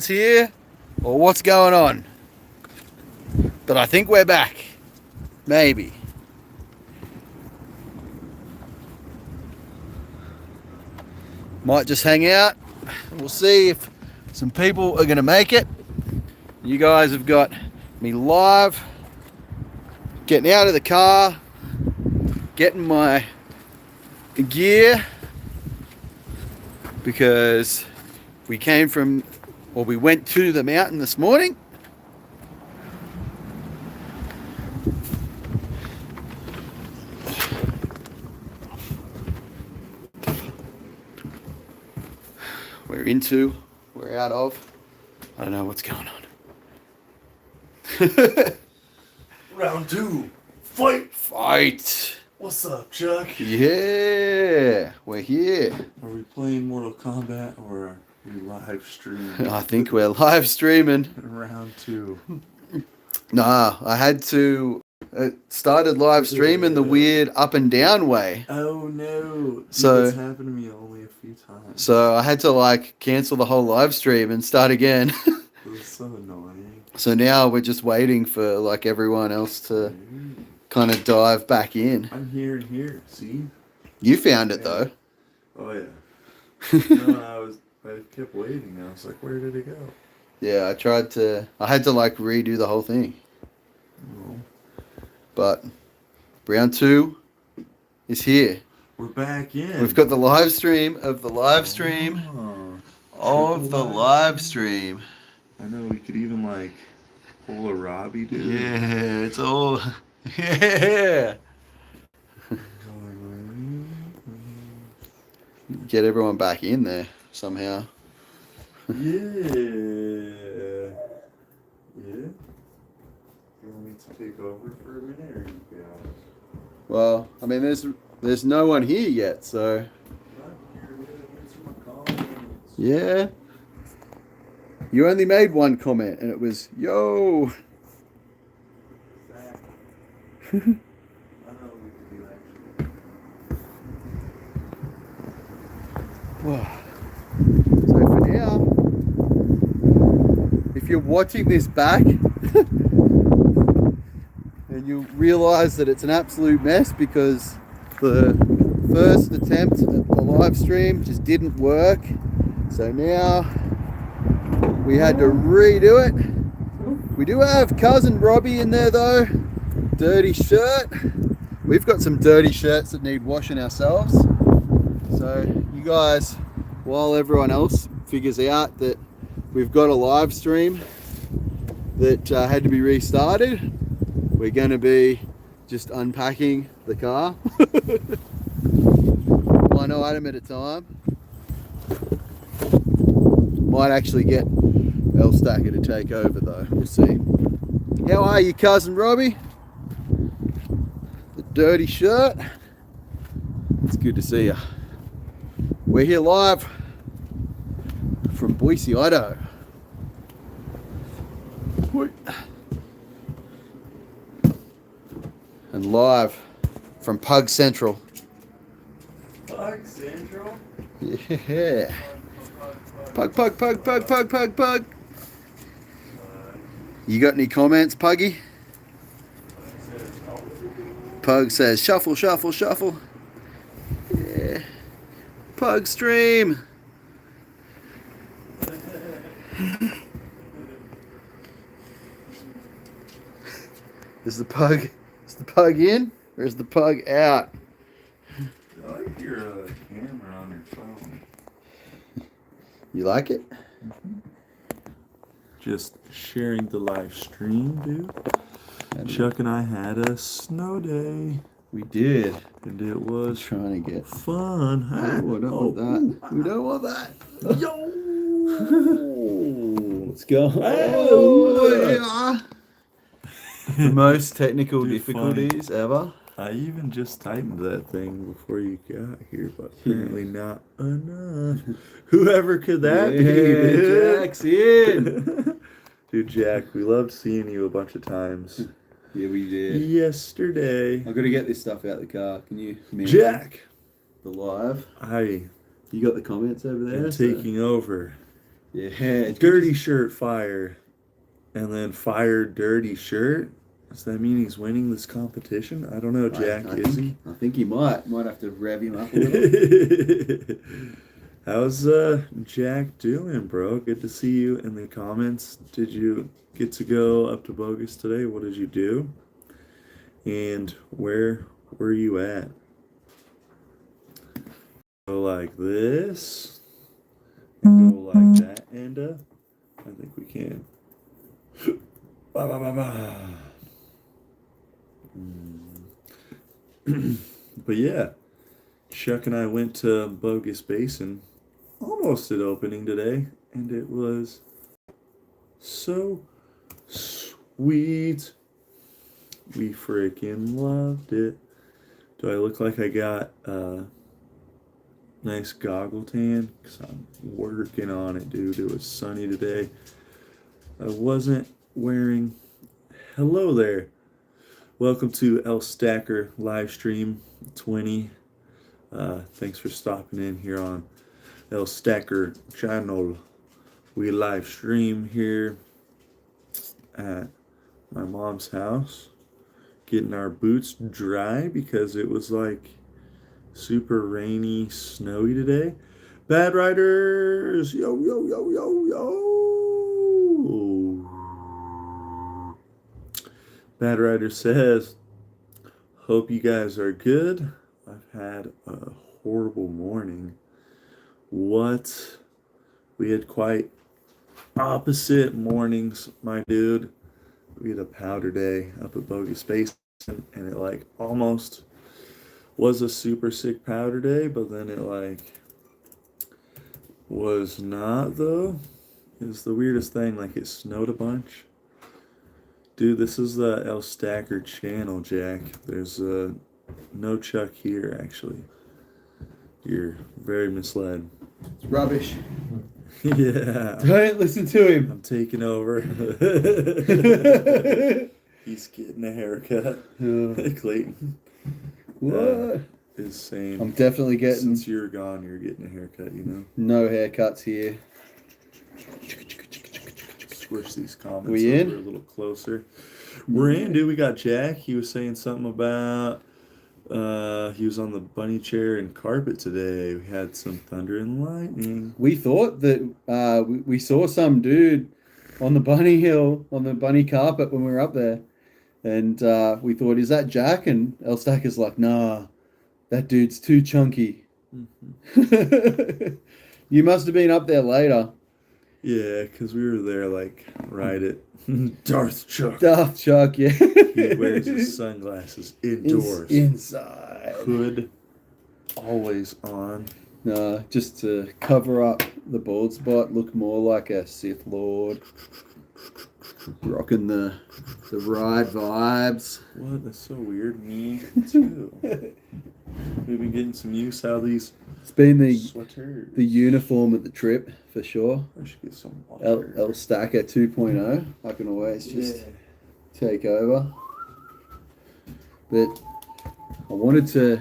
Here or what's going on, but I think we're back. Maybe. Might just hang out. We'll see if some people are going to make it. You guys have got me live, getting out of the car, getting my gear, because we went to the mountain this morning. We're out of. I don't know what's going on. Round two. Fight! Fight! What's up, Chuck? Yeah, we're here. Are we playing Mortal Kombat or are we live streaming? I think we're live streaming. Round two. Nah, I had to. It started live streaming the weird up and down way. Oh no. So that's happened to me only a few times. So I had to cancel the whole live stream and start again. It was so annoying. So now we're just waiting for everyone else to kind of dive back in. I'm here and here. See? You found it though. Oh yeah. No, I kept waiting. I was like, where did it go? Yeah, I had to redo the whole thing. Oh. But round two is here. We're back in. We've got the live stream of the live stream of the live stream. I know we could even pull a Robbie, dude. Yeah, it's all. Yeah. Get everyone back in there somehow. Yeah. You want me to take over for a minute, or you guys? Well, I mean, there's no one here yet, so. Yeah. You only made one comment, and it was, yo. So for now, if you're watching this back and you realise that it's an absolute mess because the first attempt at the live stream just didn't work, so now we had to redo it. We do have cousin Robbie in there though. Dirty shirt. We've got some dirty shirts that need washing ourselves. So you guys, while everyone else figures out that we've got a live stream that had to be restarted, we're going to be just unpacking the car. One item at a time. Might actually get Elstacker to take over though. We'll see. How are you, cousin Robbie? The dirty shirt. It's good to see you. We're here live from Boise, Idaho. And live from Pug Central. Pug Central? Yeah. Pug. You got any comments, Puggy? Pug says, shuffle. Yeah. Pug stream. Is the pug in or is the pug out? I like your camera on your phone. You like it? Just sharing the live stream, dude. Chuck and I had a snow day. We did. And it was trying to get fun. Huh? Oh, I don't want that. We don't want that. Yo! Let's go. Oh, yeah. The most technical difficulties ever. I even just tightened that thing before you got here, but apparently not enough. Whoever could that be, dude? Jack's in. Dude, Jack, we loved seeing you a bunch of times. Yeah, we did. Yesterday. I've got to get this stuff out of the car. Can you? Jack! The live. You got the comments over there? Taking over. Yeah, it's Dirty shirt fire. And then fire dirty shirt. Does that mean he's winning this competition? I don't know, Jack. Is he? I think he might. Might have to rev him up a little. How's Jack doing, bro? Good to see you in the comments. Did you get to go up to Bogus today? What did you do? And where were you at? Go like this. And go like that, and I think we can. Ba, ba, ba, ba. But yeah, Chuck and I went to Bogus Basin almost at opening today, and it was so sweet. We freaking loved it. Do I look like I got a nice goggle tan? Because I'm working on it, dude. It was sunny today. I wasn't wearing. Hello there. Welcome to El Stacker live stream 20. Thanks for stopping in here on El Stacker channel. We live stream here at my mom's house, getting our boots dry because it was like super rainy, snowy today. Bad Riders, yo, yo, yo, yo, yo. Bad Rider says, hope you guys are good. I've had a horrible morning. What? We had quite opposite mornings, my dude. We had a powder day up at Bogus Basin, and it like almost was a super sick powder day, but then it like was not though. It was the weirdest thing, like it snowed a bunch. Dude, this is the El Stacker channel, Jack. There's no Chuck here, actually. You're very misled. It's rubbish. Yeah. Don't listen to him. I'm taking over. He's getting a haircut. Clayton. What? Is saying. I'm definitely getting. Since you're gone, you're getting a haircut, you know? No haircuts here. Squish these comments We in? over a little closer. We're in, dude. We got Jack. He was saying something about he was on the bunny chair and carpet today. We had some thunder and lightning. We thought that we saw some dude on the bunny hill, on the bunny carpet when we were up there. And we thought, is that Jack? And El Stacker's like, nah, that dude's too chunky. Mm-hmm. You must have been up there later. Yeah, because we were there, like, right at Darth Chuck. Darth Chuck, yeah. He wears his sunglasses indoors. Inside. Hood always on. No, just to cover up the bald spot, look more like a Sith Lord. Rocking the ride vibes. What? That's so weird. Me too. We've been getting some use out of these. It's been sweaters. The uniform of the trip for sure. I should get some water. El Stacker 2.0. I can always just take over. But I wanted to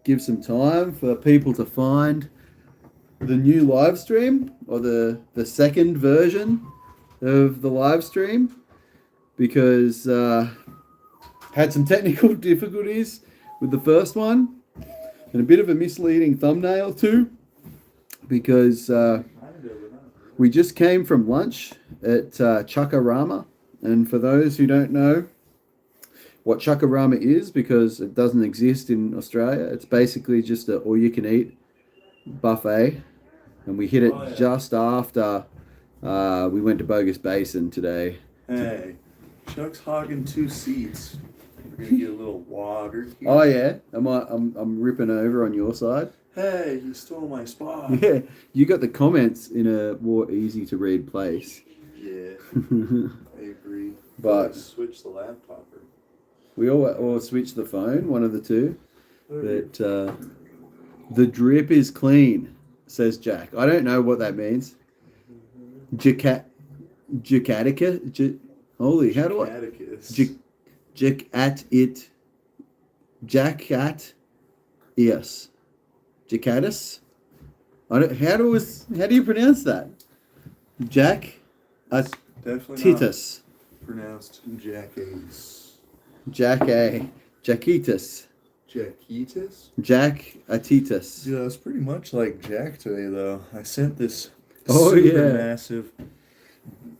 give some time for people to find the new live stream, or the second version of the live stream, because had some technical difficulties with the first one, and a bit of a misleading thumbnail too, because we just came from lunch at Chuckarama, and for those who don't know what Chuckarama is, because it doesn't exist in Australia, it's basically just an all-you-can-eat buffet, and we hit it just after we went to Bogus Basin today. Hey, Chuck's hogging 2 seats. We're gonna get a little water here. Oh yeah, I'm ripping over on your side. Hey, you stole my spot. Yeah, you got the comments in a more easy to read place. Yeah, I agree. But switch the laptop. We all switch the phone, one of the two. But the drip is clean, says Jack. I don't know what that means. Jacatica? Holy, how do I? Jacat it. Jacat. Yes. Jacatus? How do you pronounce that? Jack Definitely not Atitas. pronounced Jackace. Jackitas. Jackitas? Jack Atitas. Yeah, it's pretty much like Jack today, though. I sent this Oh, super yeah. massive,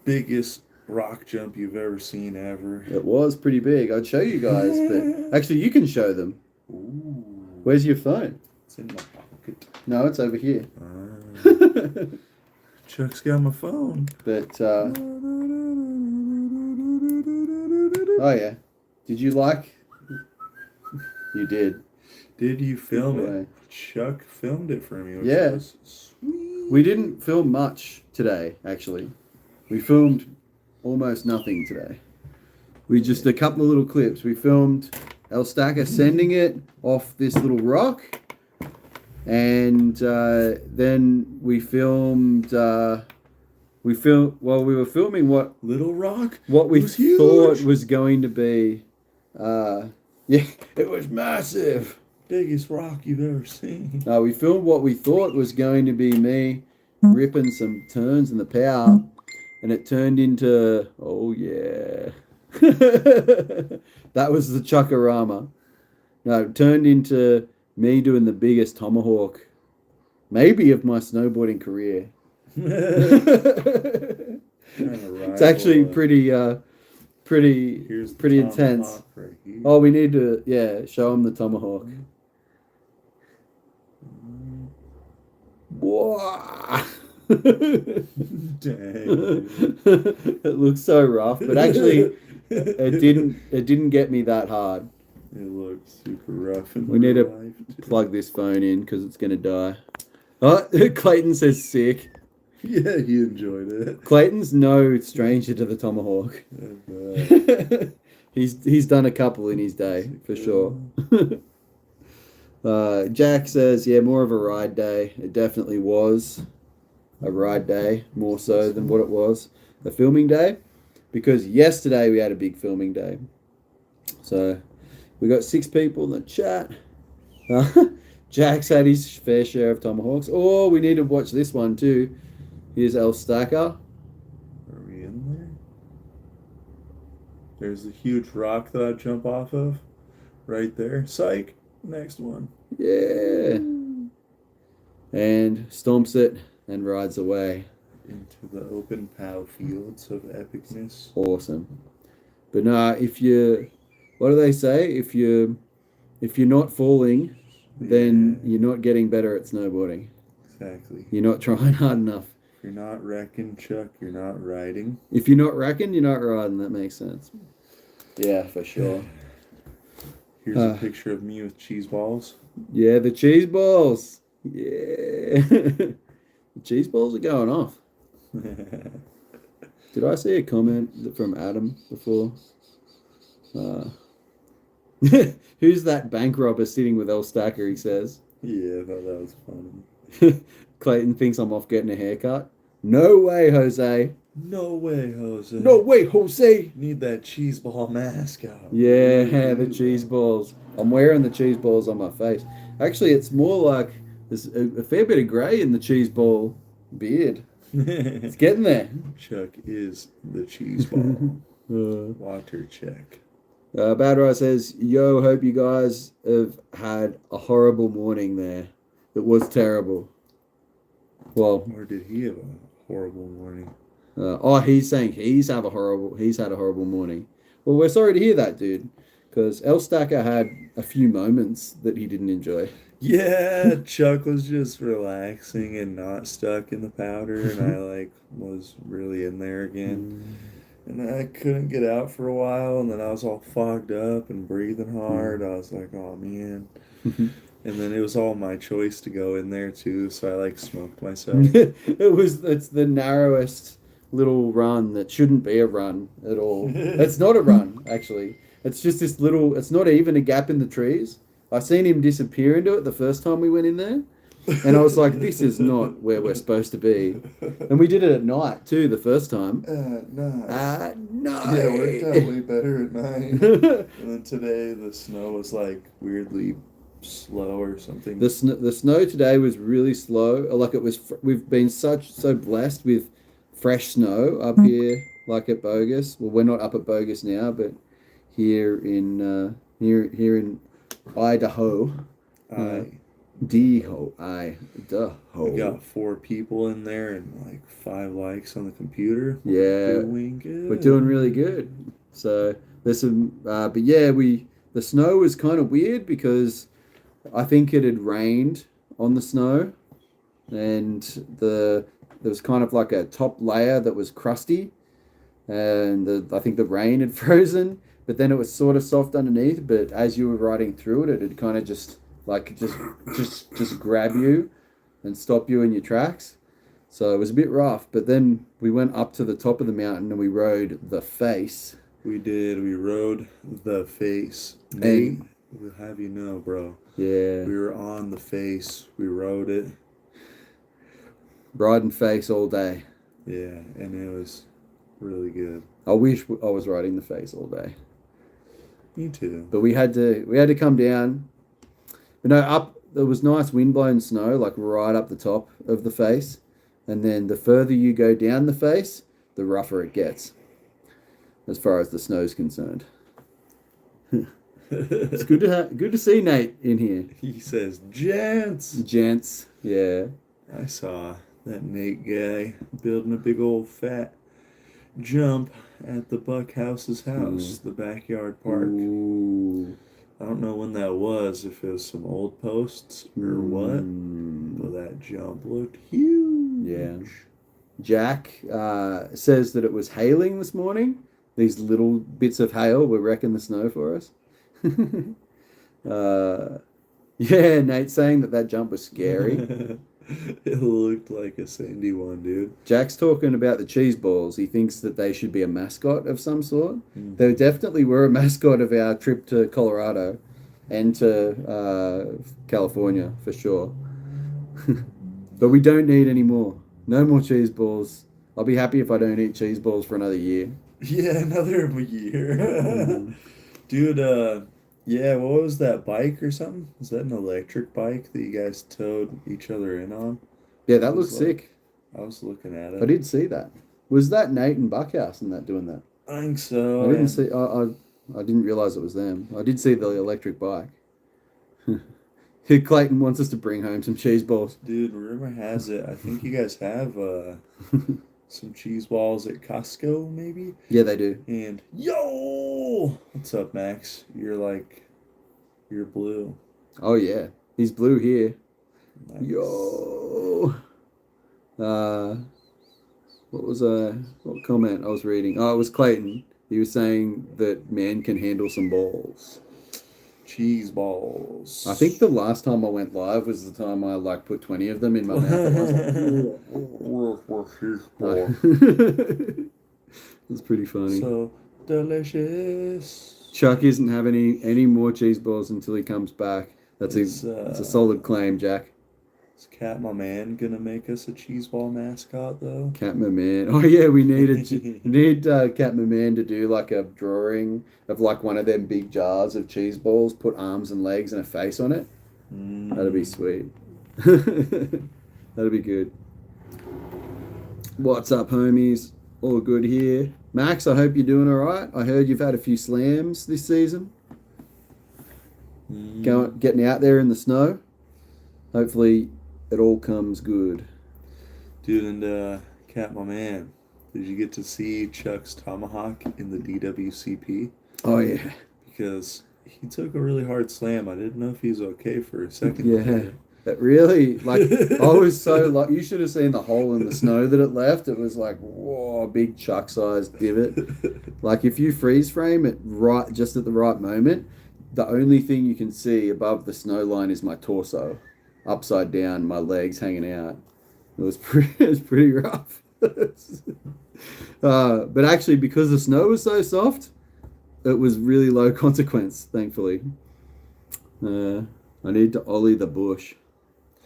biggest rock jump you've ever seen ever. It was pretty big. I'd show you guys, but actually you can show them. Ooh. Where's your phone? It's in my pocket. No, it's over here. Chuck's got my phone. But, oh yeah. Did you like? You did. Did you film Right. it? Chuck filmed it for me. Which Yeah. was sweet. We didn't film much today, actually. We filmed almost nothing today. We just a couple of little clips. We filmed El Stacker sending it off this little rock, and then we filmed. We were filming what Little Rock? we It was huge. thought was going to be. Yeah, it was massive. Biggest rock you've ever seen. No, we filmed what we thought was going to be me ripping some turns in the power, and it turned into, oh yeah. That was the Chuckarama. No, it turned into me doing the biggest tomahawk, maybe of my snowboarding career. It's actually pretty Here's the pretty intense. tomahawk right here. Oh, we need to, show him the tomahawk. Whoa. Dang. It looks so rough, but actually it didn't get me that hard. It looks super rough. In We need to life, too. plug this phone in because it's gonna die. Oh, Clayton says sick. Yeah, he enjoyed it. Clayton's no stranger to the tomahawk. He's done a couple in his day for sure. Jack says, yeah, more of a ride day. It definitely was a ride day, more so than what it was a filming day, because yesterday we had a big filming day. So we got 6 people in the chat. Jack's had his fair share of tomahawks. Oh, we need to watch this one too. Here's El Stacker. Are we in there? There's a huge rock that I jump off of. Right there. Psych. Next one. Yeah. And stomps it and rides away. Into the open POW fields of epicness. Awesome. But nah, what do they say? If you're not falling, then you're not getting better at snowboarding. Exactly. You're not trying hard enough. If you're not wrecking, Chuck, you're not riding. If you're not wrecking, you're not riding. That makes sense. Yeah, for sure. Here's a picture of me with cheese balls. Yeah, the cheese balls. Yeah. The cheese balls are going off. Did I see a comment from Adam before? Who's that bank robber sitting with El Stacker, he says. Yeah, I thought that was funny. Clayton thinks I'm off getting a haircut. No way, Jose. No way, Jose. No way, Jose. Need that cheese ball mask out. Yeah, the cheese balls. I'm wearing the cheese balls on my face. Actually, it's more like there's a fair bit of grey in the cheese ball beard. It's getting there. Chuck is the cheese ball. Water check. Bad Rai says, yo, hope you guys have had a horrible morning there. It was terrible. Well, Or did he have a horrible morning? he's saying he's had a horrible morning. Well, we're sorry to hear that, dude, because El Stacker had a few moments that he didn't enjoy. Yeah, Chuck was just relaxing and not stuck in the powder, and I was really in there again. And I couldn't get out for a while, and then I was all fogged up and breathing hard. I was like, oh man. And then it was all my choice to go in there too, so I smoked myself. It's the narrowest little run that shouldn't be a run at all. It's not a run, actually. It's just this little, it's not even a gap in the trees. I seen him disappear into it the first time we went in there. And I was like, this is not where we're supposed to be. And we did it at night too, the first time. Night. At night. Yeah, it worked out way better at night. And then today the snow was weirdly slow or something. The snow today was really slow. We've been so blessed with fresh snow up here, like at Bogus. Well, we're not up at Bogus now, but here in here in Idaho, I Idaho. We got 4 people in there and like 5 likes on the computer. Yeah, We're doing good. we're doing really good. So there's some, but yeah, the snow was kind of weird because I think it had rained on the snow, and there was kind of like a top layer that was crusty, and I think the rain had frozen, but then it was sort of soft underneath. But as you were riding through it, it kind of just grab you and stop you in your tracks. So it was a bit rough. But then we went up to the top of the mountain and we rode the face. We did. We rode the face. Hey. Nate, we'll have you know, bro. Yeah. We were on the face. We rode it. Riding face all day. Yeah, and it was really good. I wish I was riding the face all day. Me too. But we had to come down. But no, up there was nice windblown snow, like right up the top of the face. And then the further you go down the face, the rougher it gets, as far as the snow's concerned. It's good to see Nate in here. He says, "Gents." Gents, yeah. I saw that Nate guy building a big old fat jump at the Buckhouse's house, the backyard park. Ooh. I don't know when that was, if it was some old posts or what, but that jump looked huge. Yeah. Jack says that it was hailing this morning. These little bits of hail were wrecking the snow for us. Yeah, Nate's saying that jump was scary. It looked like a sandy one, dude. Jack's talking about the cheese balls. He thinks that they should be a mascot of some sort. They definitely were a mascot of our trip to Colorado and to California, for sure. But we don't need any more. No more cheese balls. I'll be happy if I don't eat cheese balls for another year. Yeah, another year. Dude, yeah, what was that bike or something? Was that an electric bike that you guys towed each other in on? Yeah, that looks sick. I was looking at it. I did see that. Was that Nate and Buckhouse and that doing that? I think so. I didn't see. I didn't realize it was them. I did see the electric bike. Clayton wants us to bring home some cheese balls. Dude, rumor has it, I think you guys have some cheese balls at Costco, maybe? Yeah, they do. And, yo! What's up, Max? You're blue. Oh, yeah. He's blue here. Nice. Yo! What comment I was reading? Oh, it was Clayton. He was saying that man can handle some balls. Cheese balls. I think the last time I went live was the time I put 20 of them in my mouth. That's pretty funny. So delicious. Chuck isn't having any more cheese balls until he comes back. That's a solid claim, Jack. Is Cat my man gonna make us a cheese ball mascot though? Cat my man. Oh yeah, we need Cat my man to do a drawing of one of them big jars of cheese balls, put arms and legs and a face on it. That'd be sweet. That'd be good. What's up, homies? All good here. Max, I hope you're doing all right. I heard you've had a few slams this season. Getting out there in the snow. Hopefully it all comes good. Dude, and Cat, my man, did you get to see Chuck's tomahawk in the DWCP? Oh, yeah. Because he took a really hard slam. I didn't know if he's okay for a second. Yeah. That really, I was so, you should have seen the hole in the snow that it left. It was whoa, big Chuck-sized divot. If you freeze frame it just at the right moment, the only thing you can see above the snow line is my torso. Upside down, my legs hanging out. It was pretty rough. But actually, because the snow was so soft, it was really low consequence, thankfully. I need to ollie the bush.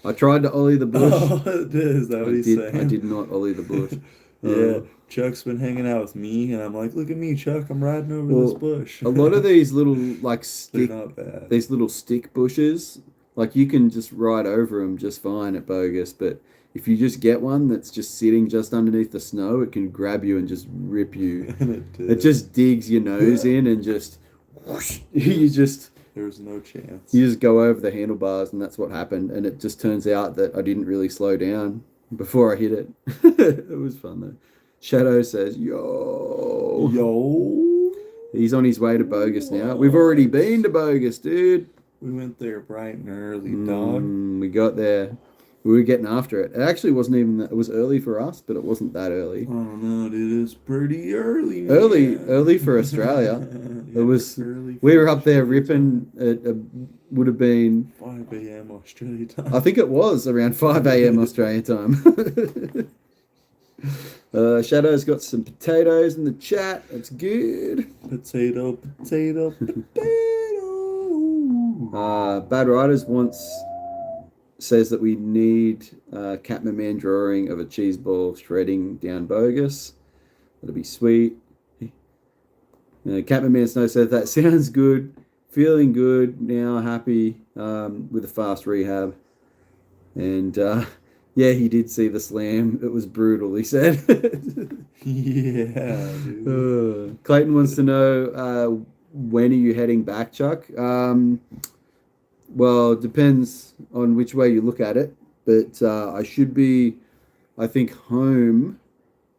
I tried to ollie the bush. Oh, is that what he's saying? I did not ollie the bush. Yeah, Chuck's been hanging out with me, and I'm like, look at me, Chuck, I'm riding over this bush. A lot of these little, stick, they're not bad. These little stick bushes, you can just ride over them just fine at Bogus, but if you just get one that's just sitting just underneath the snow, it can grab you and just rip you. And It just digs your nose in and just whoosh, there was no chance. you just go over the handlebars, and that's what happened. And it just turns out that I didn't really slow down before I hit it. It was fun though. Shadow says, "Yo, Yo. he's on his way to Bogus now. We've already been to Bogus, dude. We went there bright and early, dog. We got there. We were getting after it. It actually wasn't even that, it was early for us, but it wasn't that early. Oh no, dude, it's pretty early. Man. Early for Australia. Yeah, It was. early We were for up there Australia ripping. It would have been. 5 a.m. Australia time. I think it was around 5 a.m. Australian time. Shadow's got some potatoes in the chat. That's good. Potato. Bad Riders says that we need Catman Man drawing of a cheese ball shredding down Bogus. That'll be sweet. Catman Man Snow says that sounds good. Feeling good now. Happy with a fast rehab. And yeah, he did see the slam. It was brutal, he said. Yeah, dude. Clayton wants to know when are you heading back, Chuck? Well, it depends on which way you look at it. But I should be, I think, home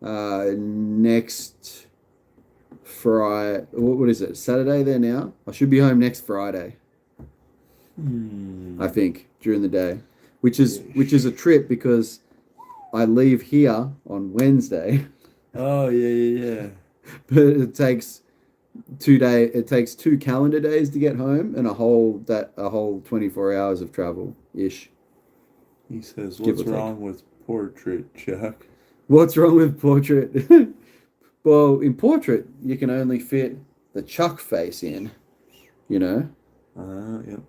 next Friday. What is it? Saturday there now? I should be home next Friday. I think, during the day. Which is a trip because I leave here on Wednesday. Oh yeah. But it takes 2 calendar days to get home and a whole 24 hours of travel ish. He says, Give "What's or take. wrong with portrait, Chuck?" What's wrong with portrait? Well, in portrait you can only fit the Chuck face in, you know.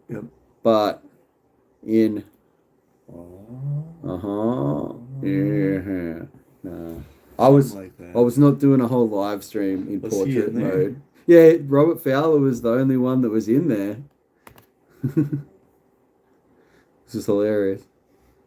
Yep. But in Oh. yeah. No. I was not doing a whole live stream in Was he portrait in there? mode. Yeah, Robert Fowler was the only one that was in there. This is hilarious.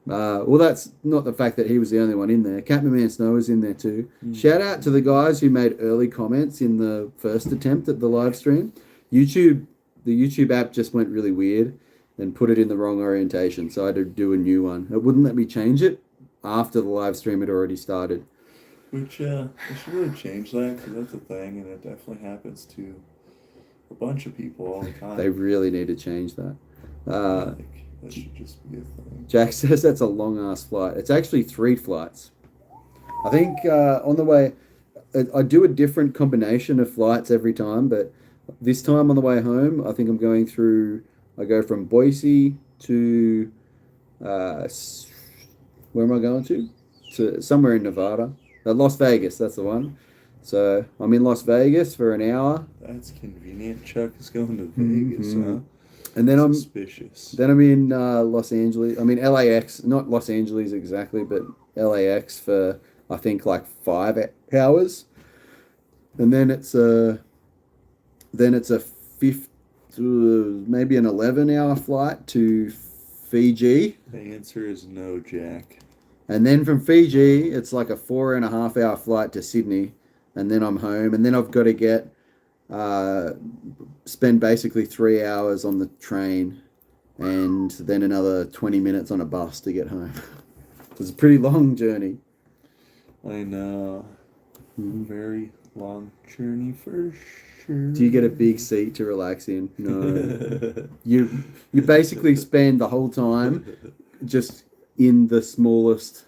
Well, that's not the fact that he was the only one in there. Catman Man Snow was in there too. Shout out to the guys who made early comments in the first attempt at the live stream. The YouTube app just went really weird and put it in the wrong orientation, so I had to do a new one. It wouldn't let me change it after the live stream had already started. Which, they should really change that, because that's a thing, and it definitely happens to a bunch of people all the time. They really need to change that. Like, that should just be a thing. Jack says that's a long-ass flight. It's actually 3 flights. I think on the way, I do a different combination of flights every time, but this time on the way home, I think I go from Boise to, where am I going to? To somewhere in Nevada. Las Vegas, that's the one. So I'm in Las Vegas for an hour. That's convenient. Chuck is going to Vegas, huh? And then Suspicious. I'm in Los Angeles. I mean LAX, not Los Angeles exactly, but LAX for I think like 5 hours. And then it's a maybe an 11-hour flight to Fiji. The answer is no, Jack. And then from Fiji, it's like a 4.5-hour flight to Sydney. And then I'm home. And then I've got to spend basically 3 hours on the train and then another 20 minutes on a bus to get home. It's a pretty long journey. I know. Very long journey for sure. Do you get a big seat to relax in? No. You basically spend the whole time just in the smallest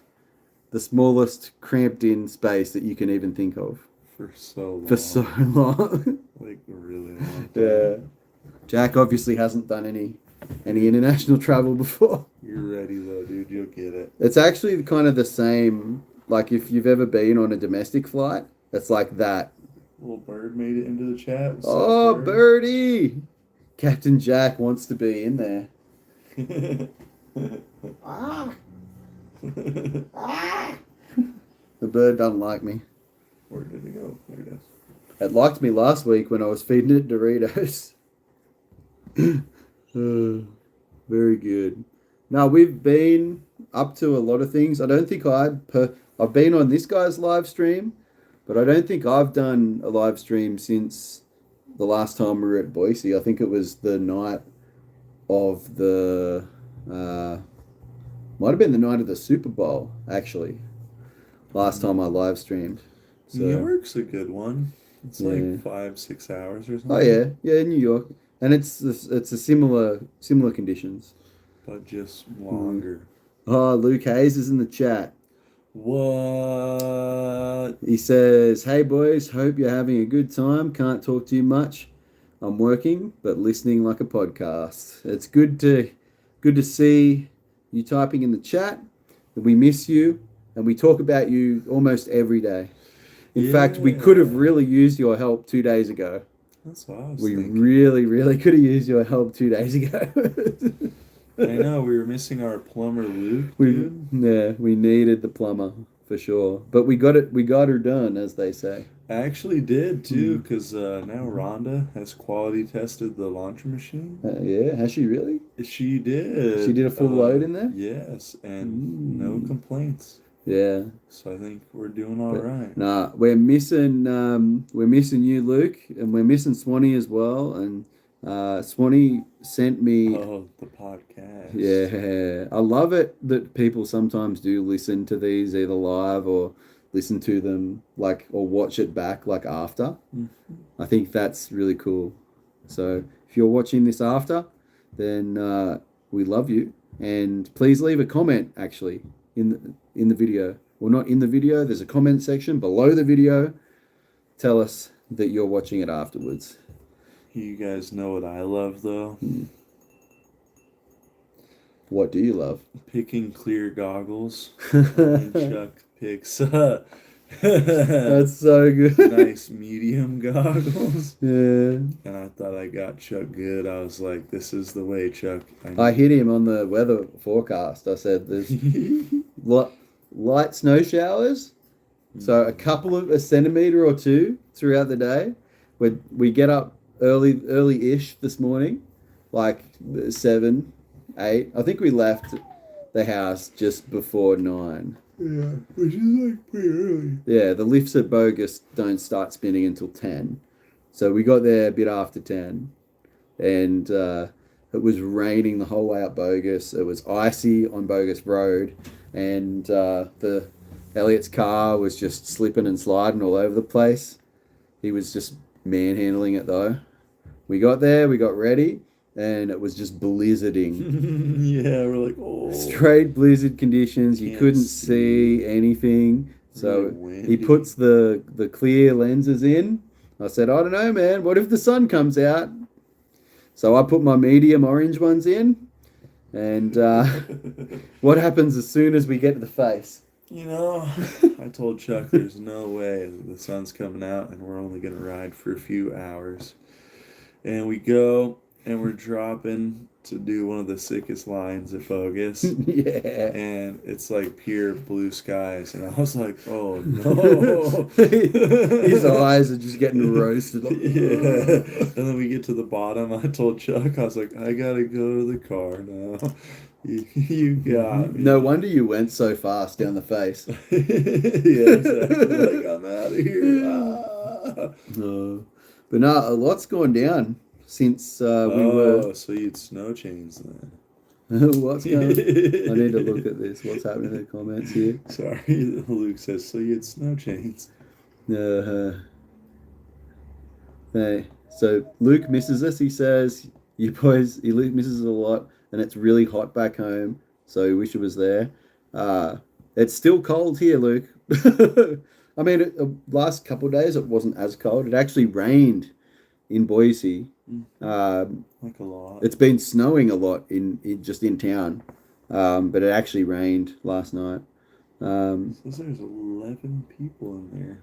cramped in space that you can even think of. For so long. For so long. Like a really long time. Yeah. Jack obviously hasn't done any international travel before. You're ready though, dude. You'll get it. It's actually kind of the same. Like if you've ever been on a domestic flight, it's like that. Little bird made it into the chat. What's Oh, up, birdie! Captain Jack wants to be in there. Ah! Ah! The bird doesn't like me. Where did it go? There it is. It liked me last week when I was feeding it Doritos. Very good. Now we've been up to a lot of things. I don't think I've been on this guy's live stream, but I don't think I've done a live stream since the last time we were at Boise. I think it was the night of the might have been the night of the Super Bowl, actually. Last time I live streamed. So, New York's a good one. It's like 5-6 hours or something. Oh yeah, New York, and it's a similar conditions, but just longer. Oh, Luke Hayes is in the chat. What? He says, "Hey boys, hope you're having a good time. Can't talk too much. I'm working, but listening like a podcast. It's good to see you typing in the chat. We miss you, and we talk about you almost every day. In fact, we could have really used your help 2 days ago. That's what I was We thinking. really could have used your help 2 days ago. I know, we were missing our plumber Luke, dude. We needed the plumber for sure, but we got her done, as they say. I actually did too, because now Rhonda has quality tested the laundry machine. Yeah, has she really? She did. She did a full load in there? Yes, and no complaints. Yeah. So I think we're doing all right. Nah, we're missing you, Luke, and we're missing Swanee as well. And Swanee sent me. Oh, the podcast. Yeah, I love it that people sometimes do listen to these either live or listen to them or watch it back after. I think that's really cool. So if you're watching this after, then we love you, and please leave a comment actually in the video. Well, not in the video, there's a comment section below the video. Tell us that you're watching it afterwards. You guys know what I love though? What do you love? Picking clear goggles. And Chuck picks That's so good. nice medium goggles. Yeah. And I thought I got Chuck good. I was like, this is the way, Chuck. I hit him on the weather forecast. I said there's light snow showers, so a couple of a centimeter or two throughout the day. We get up early-ish this morning, like 7, 8. I think we left the house just before 9. Yeah, which is pretty early. Yeah, the lifts at Bogus don't start spinning until 10. So we got there a bit after 10. And it was raining the whole way up Bogus. It was icy on Bogus Road. And the Elliot's car was just slipping and sliding all over the place. He was just manhandling it though. We got there, we got ready, and it was just blizzarding. Yeah, we're like, oh. Straight blizzard conditions. You couldn't see anything. So he puts the clear lenses in. I said, I don't know, man. What if the sun comes out? So I put my medium orange ones in. And what happens as soon as we get to the face? You know, I told Chuck there's no way that the sun's coming out and we're only going to ride for a few hours. And we go and we're dropping to do one of the sickest lines at Bogus. Yeah. And it's like pure blue skies. And I was like, oh no. His eyes are just getting roasted. Yeah. And then we get to the bottom. I told Chuck, I was like, I got to go to the car now. You got me. No wonder you went so fast down the face. Yeah, exactly. Like, I'm out of here. Ah. But no, a lot's gone down since we were... so you had snow chains then. What's going on? I need to look at this. What's happening in the comments here? Sorry, Luke says, so you had snow chains. Hey, so Luke misses us. He says, you boys, he misses us a lot, and it's really hot back home, so he wish it was there. It's still cold here, Luke. I mean, the last couple of days it wasn't as cold. It actually rained in Boise. Like a lot. It's been snowing a lot in just in town, but it actually rained last night. So there's 11 people in there.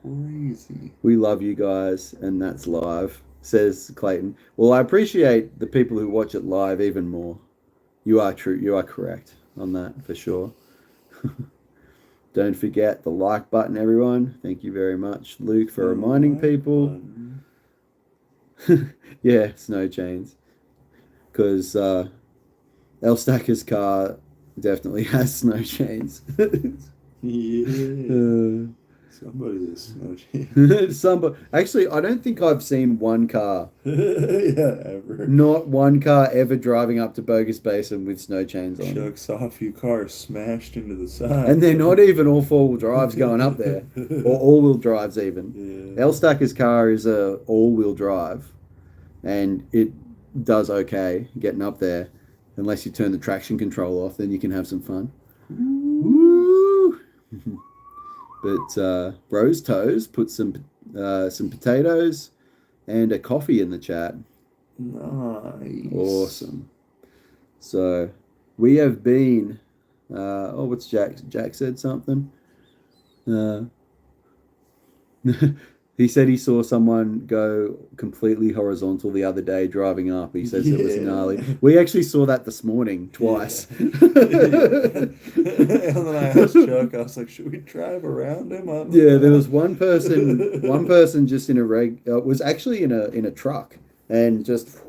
Crazy. We love you guys, and that's live, says Clayton. Well, I appreciate the people who watch it live even more. You are true. You are correct on that for sure. Don't forget the like button, everyone. Thank you very much, Luke, for reminding people. Yeah, snow chains. Because Elstacker's car definitely has snow chains. Yeah. Somebody has snow chains. Actually, I don't think I've seen one car, Yeah, ever. not one car ever driving up to Bogus Basin with snow chains on. Chuck saw a few cars smashed into the side. And they're not even all four-wheel drives going up there, or all-wheel drives even. Yeah. Elstacker's car is a all-wheel drive, and it does okay getting up there. Unless you turn the traction control off, then you can have some fun. Woo! But Bros Toes put some potatoes and a coffee in the chat. Nice. Awesome. So we have been. What's Jack? Jack said something. He said he saw someone go completely horizontal the other day driving up. He says it was gnarly. We actually saw that this morning twice. Yeah. And then I asked Chuck, I was like, should we drive around him? Yeah, there was one person just in a was actually in a truck and just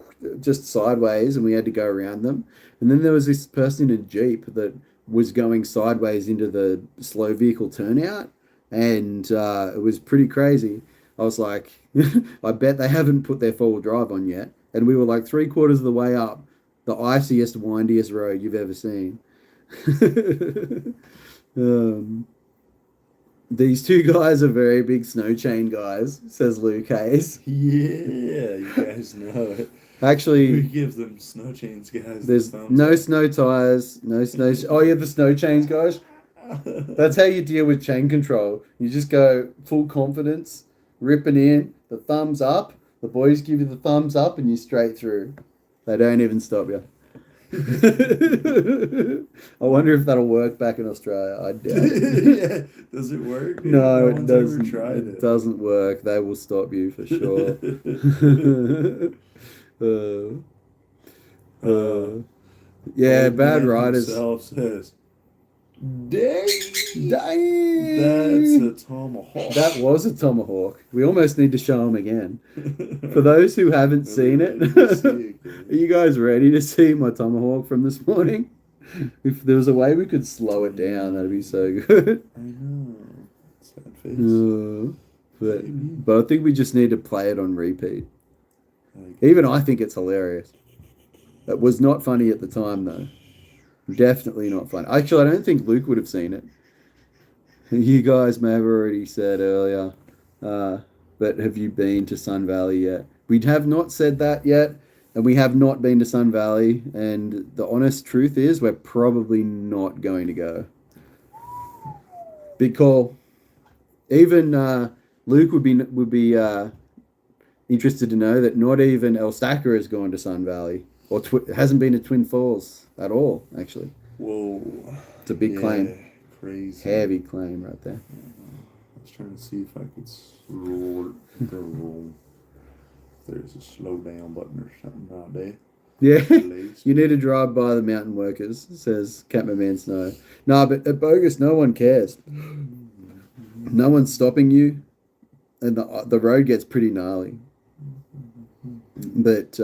sideways, and we had to go around them. And then there was this person in a Jeep that was going sideways into the slow vehicle turnout, and it was pretty crazy. I was like, I bet they haven't put their four-wheel drive on yet. And we were like 3/4 of the way up the iciest, windiest road you've ever seen. These two guys are very big snow chain guys, says Luke Hayes. Yeah, you guys know it. Actually, We give them snow chains, guys. there's no snow tires, no snow. Oh yeah, the snow chains guys. That's how you deal with chain control. You just go full confidence, ripping in, the thumbs up. The boys give you the thumbs up, and you straight through. They don't even stop you. I wonder if that'll work back in Australia. I doubt it. Yeah. Does it work? No, it one's doesn't. Ever tried It doesn't work. They will stop you for sure. Yeah, Old bad man riders. himself says, "Dang, Dang. that's a tomahawk." That was a tomahawk. We almost need to show them again. For those who haven't seen it, are you guys ready to see my tomahawk from this morning? If there was a way we could slow it down, that'd be so good. I know. Sad face. But I think we just need to play it on repeat. Even I think it's hilarious. It was not funny at the time, though. Definitely not funny. Actually, I don't think Luke would have seen it. You guys may have already said earlier, but have you been to Sun Valley yet? We have not said that yet, and we have not been to Sun Valley, and the honest truth is we're probably not going to go. Big call. Even Luke would be interested to know that not even El Stacker has gone to Sun Valley, or hasn't been to Twin Falls at all, actually. Whoa. It's a big claim. Crazy. Heavy claim right there. I was trying to see if I could roll. There's a slow down button or something out there. Yeah, you need to drive by the mountain workers, says Catman Man Snow. No, but at Bogus, no one cares. No one's stopping you, and the road gets pretty gnarly. But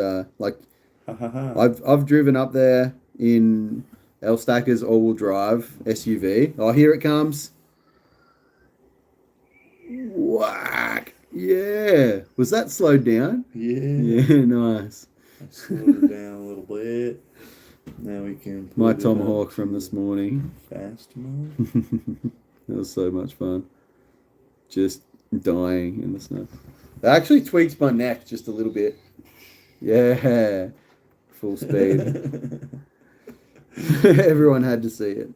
I've driven up there in El Stacker's all-wheel drive SUV. Oh, here it comes. Whack! Yeah. Was that slowed down? Yeah. Yeah, nice. I slowed it down a little bit. Now we can put My it tomahawk up from this morning. fast mode. That was so much fun. Just dying in the snow. It actually tweaks my neck just a little bit. Yeah. Full speed. Everyone had to see it.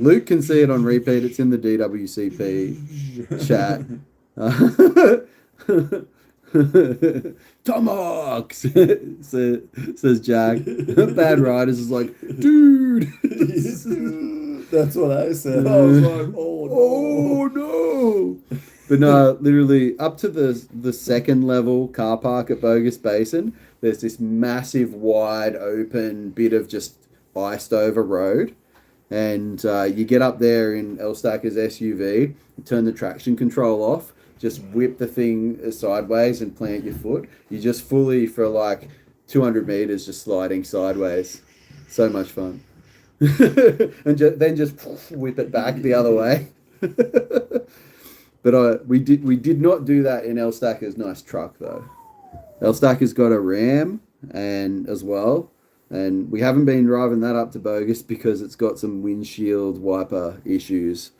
Luke can see it on repeat. It's in the DWCP chat. Tomahawks, says Jack. Bad Riders is like, dude. That's what I said. I was like, oh no. But no, literally up to the second level car park at Bogus Basin, there's this massive, wide open bit of just iced over road. And you get up there in El Stacker's SUV, turn the traction control off, just whip the thing sideways and plant your foot. You just fully, for like 200 meters, just sliding sideways. So much fun. and then just whip it back the other way. But we did not do that in El Stacker's nice truck though. El Stacker's got a Ram and as well, and we haven't been driving that up to Bogus because it's got some windshield wiper issues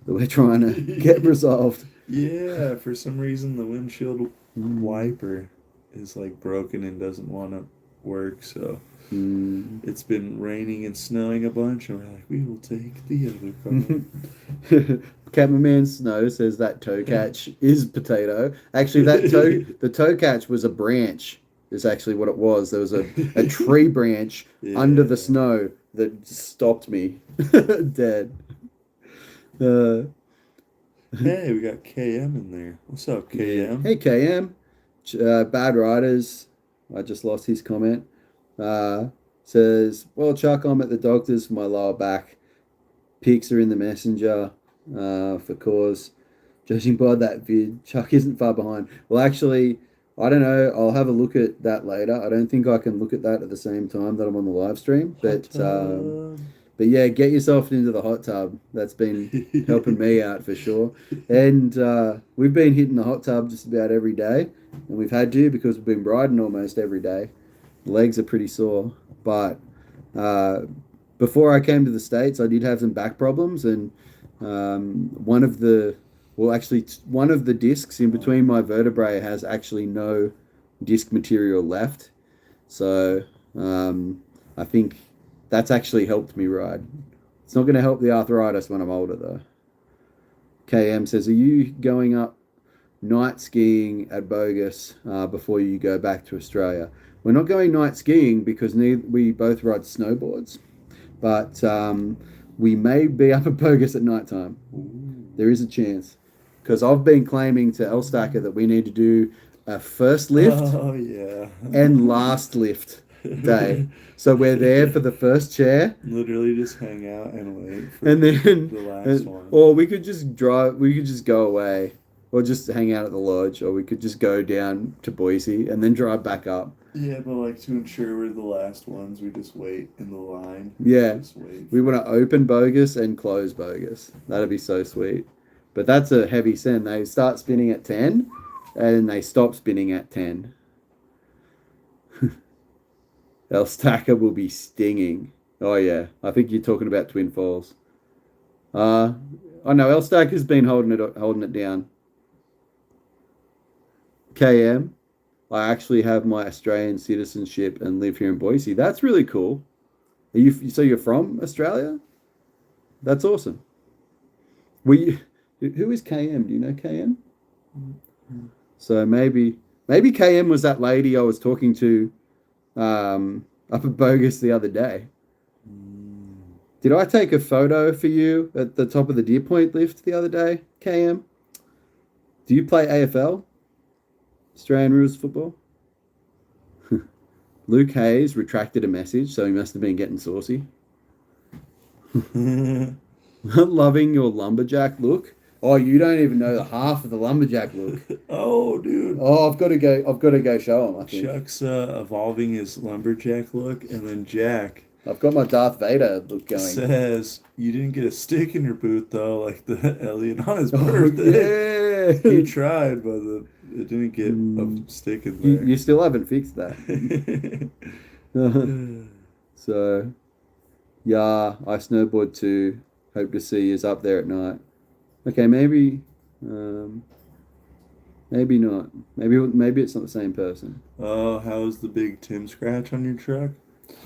that we're trying to get resolved. Yeah, for some reason the windshield wiper is like broken and doesn't want to work, so it's been raining and snowing a bunch, and we're like, we will take the other car. Cameraman Snow says that toe catch is potato. Actually, the toe catch was a branch. Is actually what it was. There was a tree branch under the snow that stopped me dead. Hey, we got KM in there. What's up, KM? Hey, KM. Bad Riders. I just lost his comment. Says, well, Chuck, I'm at the doctor's for my lower back. Pics are in the messenger for cause. Judging by that vid, Chuck isn't far behind. Well, actually, I don't know. I'll have a look at that later. I don't think I can look at that at the same time that I'm on the live stream. But yeah, get yourself into the hot tub. That's been helping me out for sure. And we've been hitting the hot tub just about every day. And we've had to because we've been riding almost every day. Legs are pretty sore. But before I came to the States, I did have some back problems. And one of the discs in between my vertebrae has actually no disc material left. So I think that's actually helped me ride. It's not going to help the arthritis when I'm older, though. KM says, are you going up night skiing at Bogus before you go back to Australia? We're not going night skiing because we both ride snowboards. But we may be up at Bogus at night time. There is a chance. Because I've been claiming to El Stacker that we need to do a first lift and last lift day. So we're there for the first chair. Literally just hang out and wait for and then the last one. Or we could just go away. Or just hang out at the lodge. Or we could just go down to Boise and then drive back up. Yeah, but like to ensure we're the last ones, we just wait in the line. Yeah. We want to open Bogus and close Bogus. That'd be so sweet. But that's a heavy send. They start spinning at 10 and they stop spinning at 10. El Stacker will be stinging. Oh, yeah. I think you're talking about Twin Falls. I know El Stacker's been holding it down. KM, I actually have my Australian citizenship and live here in Boise. That's really cool. So you're from Australia? That's awesome. Who is KM? Do you know KM? So maybe KM was that lady I was talking to up at Bogus the other day. Did I take a photo for you at the top of the Deer Point lift the other day, KM? Do you play AFL? Australian Rules Football? Luke Hayes retracted a message, so he must have been getting saucy. Loving your lumberjack look. Oh, you don't even know the half of the lumberjack look. Oh, dude. Oh, I've got to go show him, I think. Chuck's evolving his lumberjack look, and then Jack. I've got my Darth Vader look going. Says, you didn't get a stick in your boot, though, like the Elliot on his birthday. Yeah. He tried, but it didn't get a stick in there. You still haven't fixed that. So, yeah, I snowboard too. Hope to see you up there at night. Okay, maybe not. Maybe it's not the same person. Oh, how's the big Tim scratch on your truck?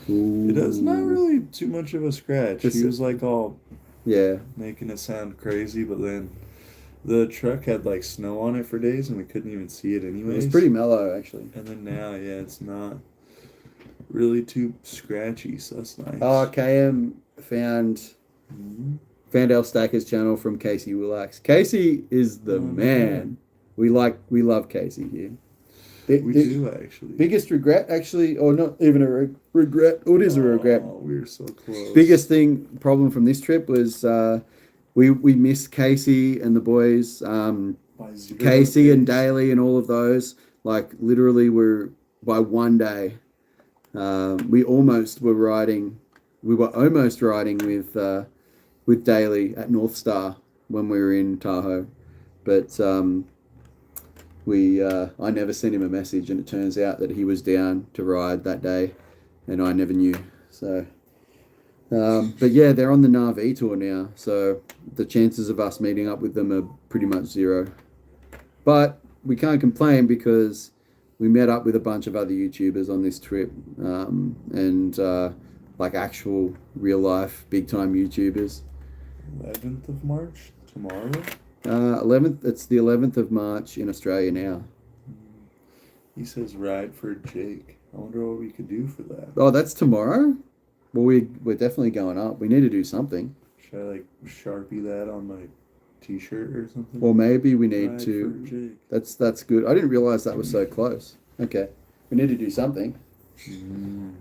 Ooh. It is not really too much of a scratch. He was like all making it sound crazy, but then the truck had like snow on it for days and we couldn't even see it anyways. It was pretty mellow actually. And then now, it's not really too scratchy, so that's nice. Oh, KM found El Stacker's channel from Casey Willax. Casey is the man. We love Casey here. We do actually. Biggest regret, actually, or not even a regret. Or it is a regret. We were so close. Biggest problem from this trip was we missed Casey and the boys. Casey and Daly and all of those. Like literally, were by one day. We almost were riding we were almost riding with Daly at North Star when we were in Tahoe, but I never sent him a message, and it turns out that he was down to ride that day, and I never knew. So, but yeah, they're on the Navi tour now, so the chances of us meeting up with them are pretty much zero. But we can't complain because we met up with a bunch of other YouTubers on this trip, and like actual real life big time YouTubers. 11th of March, tomorrow? 11th. It's the 11th of March in Australia now. He says ride for Jake. I wonder what we could do for that. Oh, that's tomorrow? Well, we're definitely going up. We need to do something. Should I like Sharpie that on my t-shirt or something? Or maybe we need Ride to. for Jake. That's good. I didn't realize that was so close. Okay, we need to do something.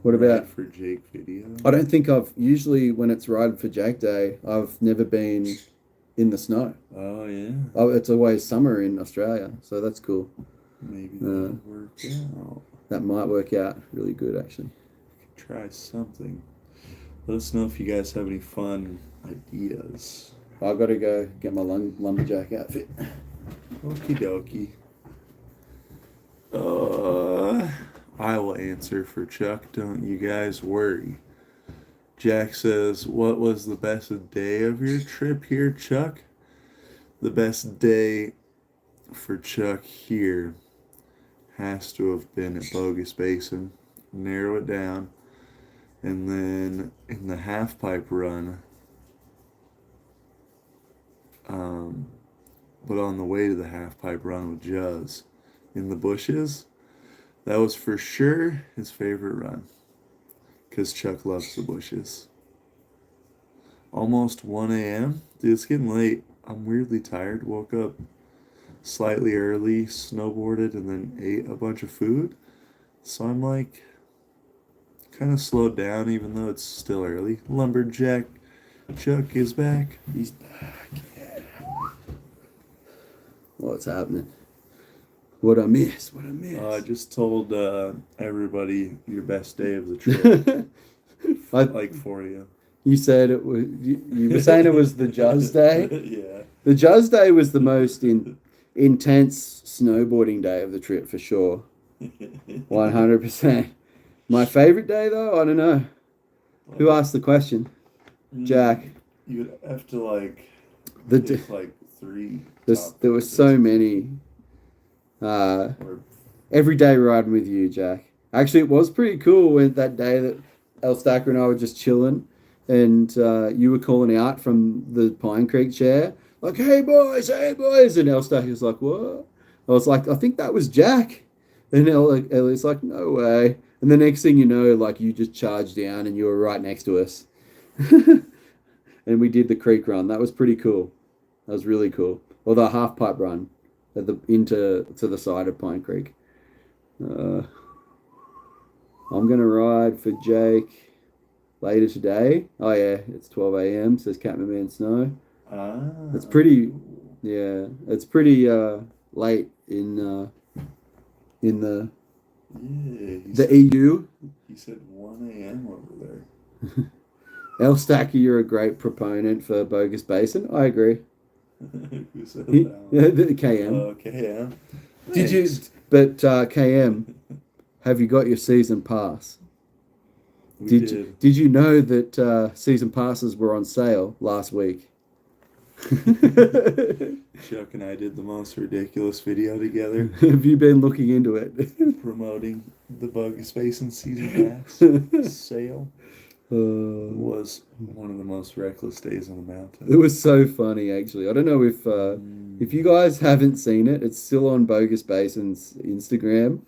What Ride about for Jake video? I don't think usually when it's Ride for Jake Day, I've never been in the snow. Oh yeah. Oh, it's always summer in Australia, so that's cool. Maybe that'll work out. That might work out really good, actually. Try something. Let us know if you guys have any fun ideas. I've got to go get my lumberjack outfit. Okie dokie. I will answer for Chuck. Don't you guys worry. Jack says, what was the best day of your trip here, Chuck? The best day for Chuck here has to have been at Bogus Basin. Narrow it down. And then in the half pipe run, but on the way to the half pipe run with Juz in the bushes, that was for sure his favorite run. Because Chuck loves the bushes. Almost 1 a.m. Dude, it's getting late. I'm weirdly tired. Woke up slightly early, snowboarded, and then ate a bunch of food. So I'm like, kind of slowed down even though it's still early. Lumberjack Chuck is back. He's back. Yeah. What's happening? What I miss? What I miss? I just told everybody your best day of the trip. Like for you. You said it was. You were saying it was the Juz Day. Yeah. The Juz Day was the most intense snowboarding day of the trip for sure. 100%. My favorite day though, I don't know. Who asked the question? Jack. You'd have to like pick like three. There were so many. Every day riding with you, Jack. Actually, it was pretty cool when that day that El Stacker and I were just chilling, and you were calling out from the Pine Creek chair, like, hey boys, and El Stacker was like, what? I was like, I think that was Jack. And Ellie's like, no way. And the next thing you know, like, you just charged down and you were right next to us. And we did the creek run. That was pretty cool. That was really cool. Or the half pipe run to the side of Pine Creek. I'm going to ride for Jake later today. Oh, yeah, it's 12 a.m., says Catman Snow. It's pretty, yeah, it's pretty late in the EU. He said 1 a.m. over there. El Stacker, you're a great proponent for Bogus Basin. I agree. Who said that? Yeah, the KM. Oh, KM. Did you? But KM, have you got your season pass? Did you know that season passes were on sale last week? Chuck and I did the most ridiculous video together. Have you been looking into it? Promoting the Bogus Basin season pass sale. It was one of the most reckless days on the mountain. It was so funny, actually. I don't know if you guys haven't seen it, it's still on Bogus Basin's Instagram.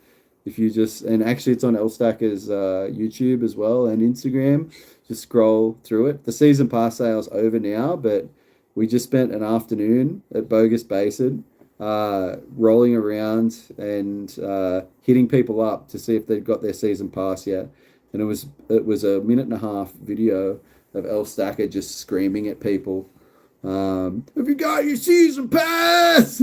And actually it's on El Stacker's YouTube as well and Instagram. Just scroll through it. The season pass sale's over now, but we just spent an afternoon at Bogus Basin rolling around and hitting people up to see if they'd got their season pass yet. And it was a 1.5-minute video of El Stacker just screaming at people, have you got your season pass?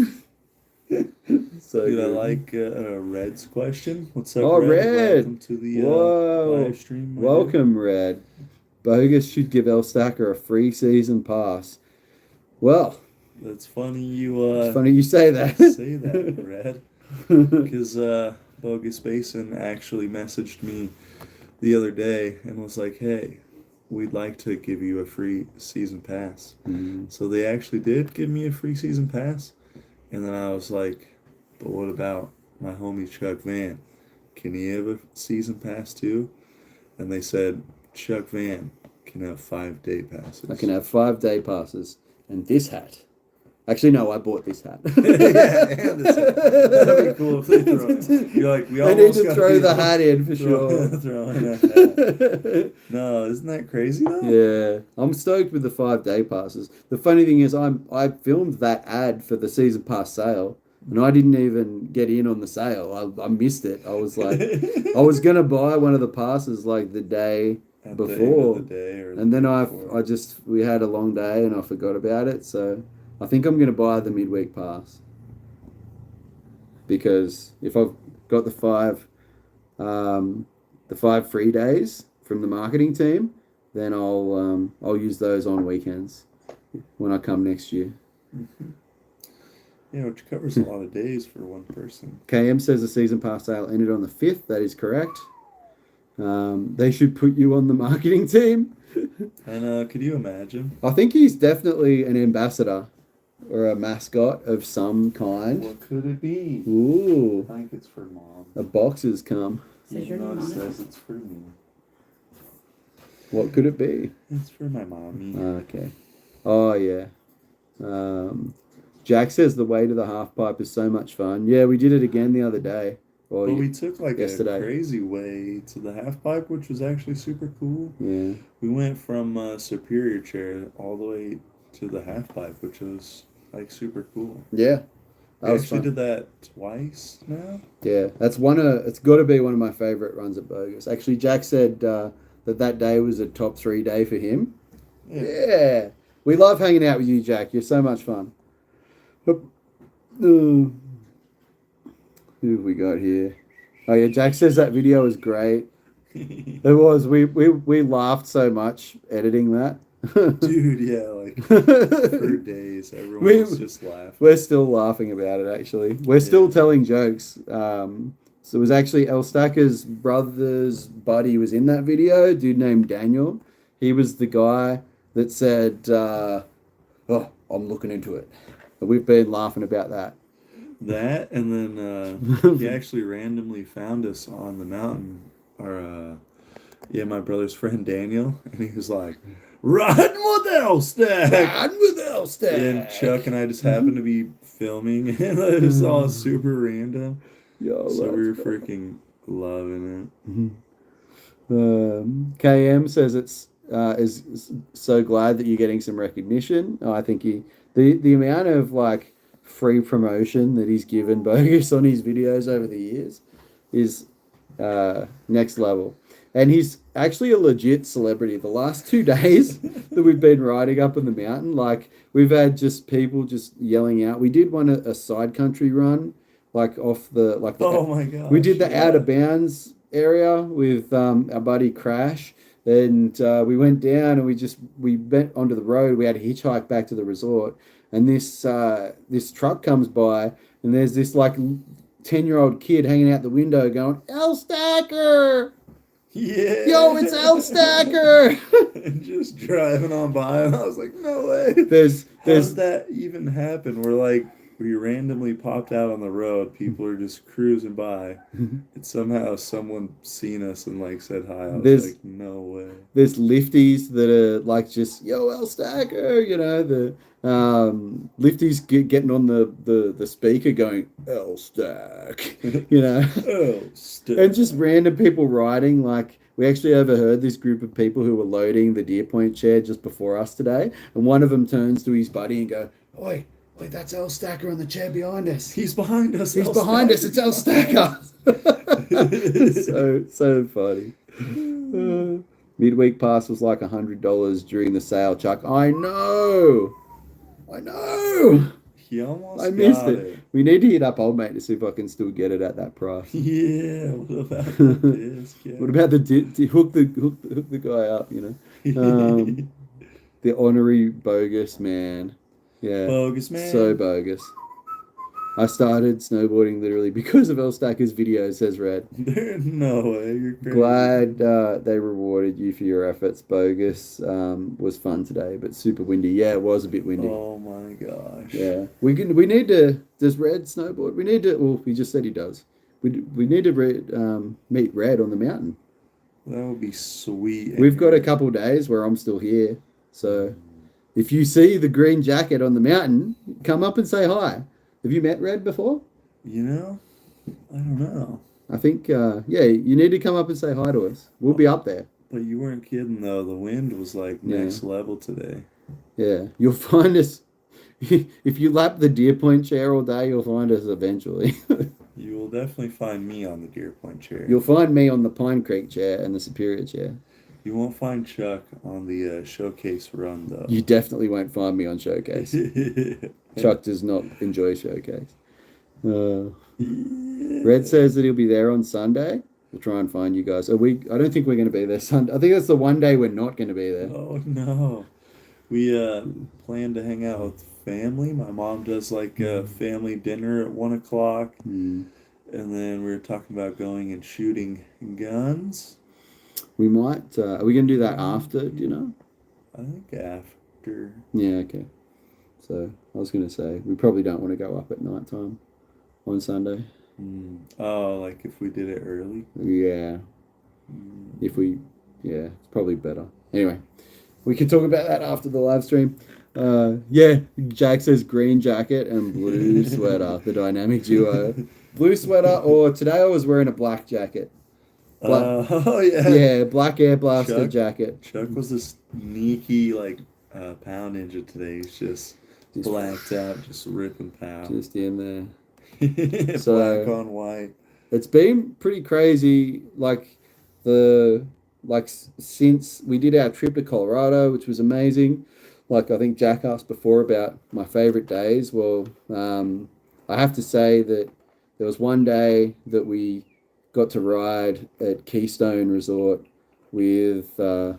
So Dude, I like Red's question. What's up, Oh, Red? Red. Welcome to the Whoa. live stream. Welcome, Red. Bogus should give El Stacker a free season pass. Well, That's funny you it's funny you say that. say that, Brad. Because Bogus Basin actually messaged me the other day and was like, "Hey, we'd like to give you a free season pass." So they actually did give me a free season pass, and then I was like, "But what about my homie Chuck Van? Can he have a season pass too?" And they said Chuck Van can have 5-day passes. I can have 5-day passes and this hat. Actually, no, I bought this hat. Yeah, and this hat. That'd be cool if they throw it. You're like, we I need almost to got throw the people hat in for sure. throwing that hat. No, isn't that crazy though? Yeah, I'm stoked with the 5-day passes. The funny thing is, I filmed that ad for the season pass sale, and I didn't even get in on the sale. I missed it. I was like, I was gonna buy one of the passes like the day At before, the end of the day or the and then day before. we had a long day and I forgot about it. So I think I'm gonna buy the midweek pass because if I've got the 5 free days from the marketing team, then I'll use those on weekends when I come next year. Yeah, which covers a lot of days for one person. KM says the season pass sale ended on the 5th. That is correct. They should put you on the marketing team. And could you imagine? I think he's definitely an ambassador or a mascot of some kind. What could it be? Ooh, I think it's for mom. a box has come. Says your Even though name it on it. says it's for me. What could it be? It's for my mommy. Okay. Oh, yeah. Jack says the way to the half pipe is so much fun. Yeah, we did it again the other day. Or But we took like yesterday. a crazy way to the half pipe, which was actually super cool. Yeah. We went from Superior Chair all the way to the half pipe, which was like super cool. Yeah. We That was actually fun. did that twice now. Yeah, that's it's got to be one of my favorite runs at Bogus. Actually, Jack said that day was a top 3 day for him. Yeah. We love hanging out with you, Jack. You're so much fun. Who have we got here? Oh yeah, Jack says that video was great. It was. We laughed so much editing that. Dude, yeah, like for days, everyone was just laughing. We're still laughing about it. Actually, we're still telling jokes. So it was actually El Stacker's brother's buddy was in that video. A dude named Daniel. He was the guy that said, "Oh, I'm looking into it." And we've been laughing about that. That, and then he actually randomly found us on the mountain. My brother's friend Daniel, and he was like, "Riding with Elstack!" Riding with El Stack. And Chuck and I just happened to be filming, and it was all super random. Yo, So we were let's go. freaking loving KM says is so glad that you're getting some recognition. I think the amount of like free promotion that he's given Bogus on his videos over the years is next level. And he's actually a legit celebrity. The last 2 days that we've been riding up on the mountain, like we've had just people just yelling out. We did a side country run, like off the like. The, Oh my god! we did the out of bounds area with our buddy Crash, and we went down and we went onto the road. We had a hitchhike back to the resort, and this truck comes by, and there's this like 10-year-old kid hanging out the window going, "El Stacker! Yeah. Yo, it's El Stacker!" And just driving on by, and I was like, "No way!" How There's did that even happen? We randomly popped out on the road. People are just cruising by, and somehow someone seen us and like said hi. I was like, "No way!" there's lifties that are like just yo El Stacker, you know, the lifties getting on the speaker going El Stack, you know. Oh, And just random people riding. Like we actually overheard this group of people who were loading the Deer Point chair just before us today, and one of them turns to his buddy and go, "Oi, that's El Stacker on the chair behind us. He's behind us. He's El behind us. Stacker." It's El Stacker." so funny. Midweek pass was like $100 during the sale, Chuck. I know. You almost I missed got it. We need to hit up old mate to see if I can still get it at that price. Yeah, what about the disc? What about hook the guy up? The honorary bogus man. Yeah, Bogus so man. bogus. I started snowboarding literally because of Elstacker's video, says Red. There's no way. You're crazy. Glad they rewarded you for your efforts. Bogus was fun today, but super windy. Yeah, it was a bit windy. Oh my gosh. Yeah, we need to. Does Red snowboard? We need to. Well, he just said he does. We need to meet Red on the mountain. That would be sweet. We've got a couple days where I'm still here, so if you see the green jacket on the mountain, come up and say hi. Have you met Red before? You know, I don't know. I think, yeah, you need to come up and say hi to us. We'll be up there. But you weren't kidding though. The wind was like next level today. Yeah, you'll find us. If you lap the Deer Point chair all day, you'll find us eventually. You will definitely find me on the Deer Point chair. You'll find me on the Pine Creek chair and the Superior chair. You won't find Chuck on the showcase run though. You definitely won't find me on Showcase. Chuck does not enjoy Showcase. Red says that he'll be there on Sunday. We'll try and find you guys. I don't think we're going to be there Sunday. I think that's the one day we're not going to be there. Oh no. We plan to hang out with family. My mom does like a family dinner at 1 o'clock. Mm. And then we were talking about going and shooting guns. We might. Are we going to do that after dinner? I think after. Yeah, okay. So I was going to say, we probably don't want to go up at night time on Sunday. Oh, like if we did it early? Yeah. It's probably better. Anyway, we can talk about that after the live stream. Yeah, Jack says green jacket and blue sweater, the dynamic duo. Blue sweater, or today I was wearing a black jacket. Oh, yeah. Yeah, black air blaster jacket. Chuck was a sneaky, like, pound ninja today. He's just blacked out, just ripping pow. Just in there. Black on white. It's been pretty crazy, since we did our trip to Colorado, which was amazing. Like, I think Jack asked before about my favorite days. Well, I have to say that there was one day that we got to ride at Keystone Resort with, I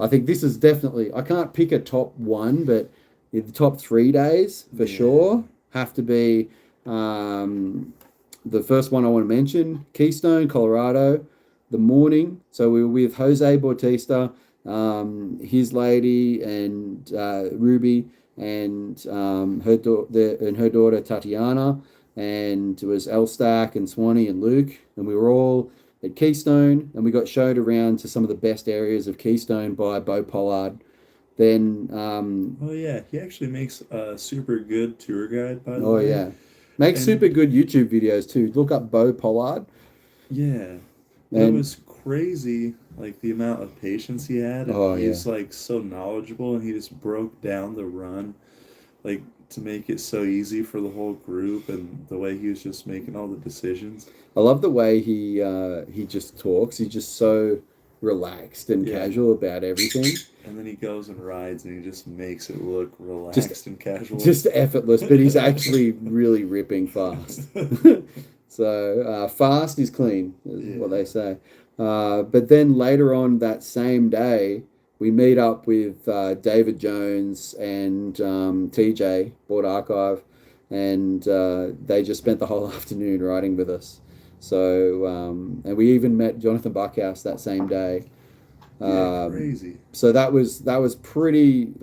think this is definitely, I can't pick a top one, but the top 3 days for sure have to be the first one I want to mention, Keystone, Colorado, the morning. So we were with Jose Bautista, his lady, and Ruby, and her daughter Tatiana, and it was Elstack and Swanee and Luke, and we were all at Keystone, and we got showed around to some of the best areas of Keystone by Bo Pollard. Then oh yeah, he actually makes a super good tour guide, by the way. Oh yeah, makes super good YouTube videos too. Look up Bo Pollard. Yeah, it was crazy, like the amount of patience he had. He's like so knowledgeable, and he just broke down the run, like to make it so easy for the whole group, and the way he was just making all the decisions. I love the way he just talks. He's just so relaxed and casual about everything. And then he goes and rides, and he just makes it look relaxed and casual. Just effortless, but he's actually really ripping fast. So fast is clean, is what they say. But then later on that same day, we meet up with David Jones and TJ, Board Archive, and they just spent the whole afternoon riding with us. So, and we even met Jonathan Buckhouse that same day. Crazy. So that was a pretty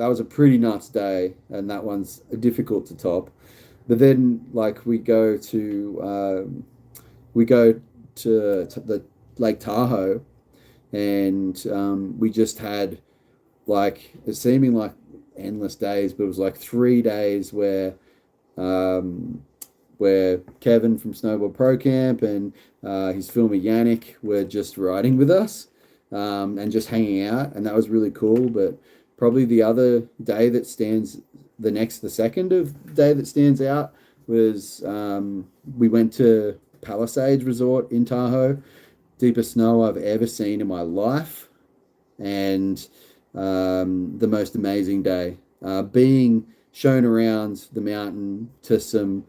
nuts day, and that one's difficult to top. But then, like, we go to the Lake Tahoe, and we just had, like, it seeming like endless days, but it was like 3 days where Kevin from Snowboard Pro Camp and his filmer Yannick were just riding with us and just hanging out, and that was really cool. But probably the other day that stands, the second day that stands out was we went to Palisades Resort in Tahoe, deepest snow I've ever seen in my life, and the most amazing day. Being shown around the mountain to some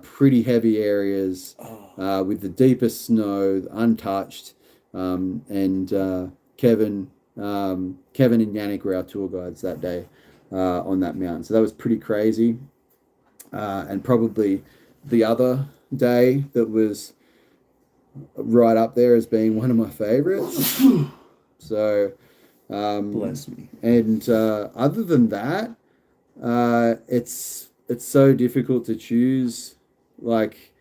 pretty heavy areas with the deepest snow, untouched. And Kevin and Yannick were our tour guides that day on that mountain. So that was pretty crazy. And probably the other day that was right up there as being one of my favorites. So, Bless me. And other than that, it's so difficult to choose like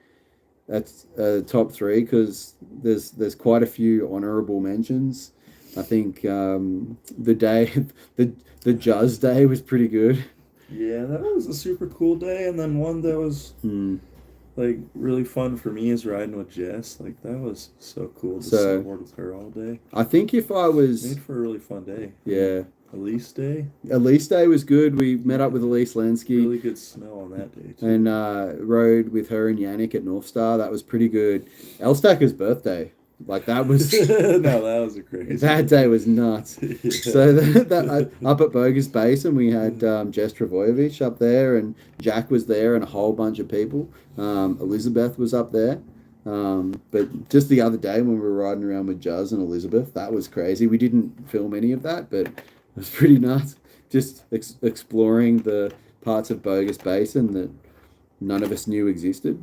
that's top three because there's quite a few honorable mentions. I think the day the Jazz Day was pretty good. Yeah, that was a super cool day, and then one that was like really fun for me is riding with Jess. Like that was so cool to snowboard with her all day. I think if I was made for a really fun day. Yeah. Elise Day. Elise Day was good. We met up with Elise Lensky. Really good snow on that day too. And rode with her and Yannick at North Star. That was pretty good. Elstacker's birthday. Like that was no, that was a crazy. That day was nuts. Yeah. So that up at Bogus Basin, we had Jess Travojevic up there, and Jack was there, and a whole bunch of people. Elizabeth was up there. But just the other day when we were riding around with Juz and Elizabeth, that was crazy. We didn't film any of that, but it was pretty nuts. Just exploring the parts of Bogus Basin that none of us knew existed.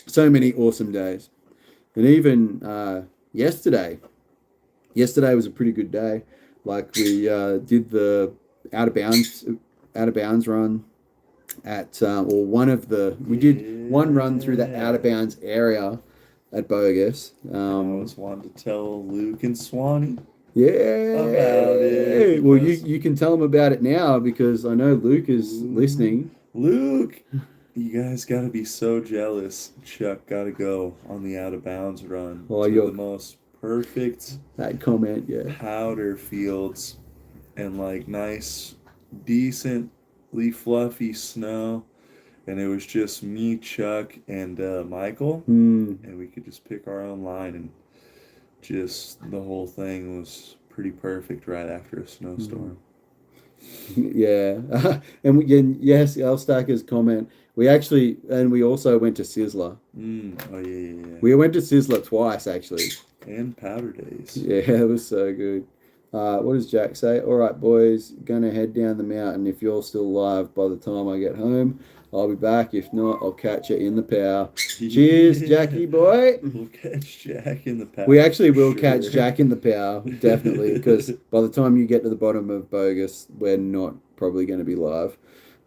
So many awesome days. And even yesterday was a pretty good day. Like we did the out of bounds run at we did one run through the out of bounds area at Bogus. I always wanted to tell Luke and Swanee. Yeah. About it. Well, you can tell them about it now because I know Luke is listening. Luke, you guys got to be so jealous. Chuck got to go on the out of bounds run. Oh, you're the most perfect. That comment, yeah. Powder fields and like nice, decently fluffy snow. And it was just me, Chuck, and Michael. And we could just pick our own line. And just the whole thing was pretty perfect right after a snowstorm. Yeah. And yes, Elstacker's comment. We also went to Sizzler. Oh, yeah. We went to Sizzler twice, actually. And Powder Days. Yeah, it was so good. What does Jack say? All right, boys, gonna head down the mountain. If you're still alive by the time I get home, I'll be back. If not, I'll catch you in the pow. Cheers, Jackie boy. We'll catch Jack in the pow. We actually will catch Jack in the pow, definitely, because by the time you get to the bottom of Bogus, we're not probably going to be live.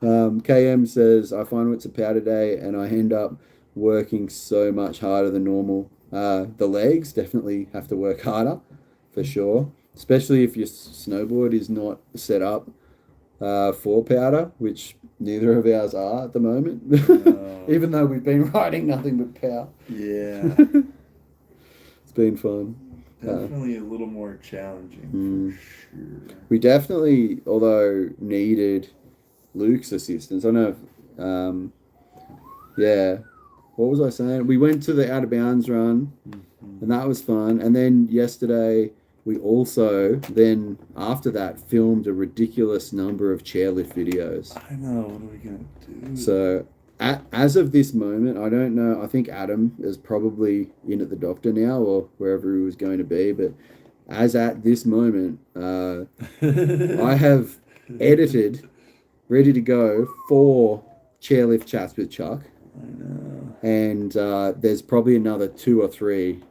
KM says, I find it's a powder day and I end up working so much harder than normal. The legs definitely have to work harder, for sure. Especially if your snowboard is not set up for powder, which neither of ours are at the moment. No. Even though we've been riding nothing but power. Yeah. It's been fun. Definitely a little more challenging, for sure. We definitely, although needed Luke's assistance. I know, what was I saying? We went to the out of bounds run, and that was fun. And then yesterday, we also then after that filmed a ridiculous number of chairlift videos. I know. What are we gonna do? So, as of this moment, I don't know. I think Adam is probably in at the doctor now or wherever he was going to be. But as at this moment, I have edited, ready to go 4 chairlift chats with Chuck. I know. And there's probably another 2 or 3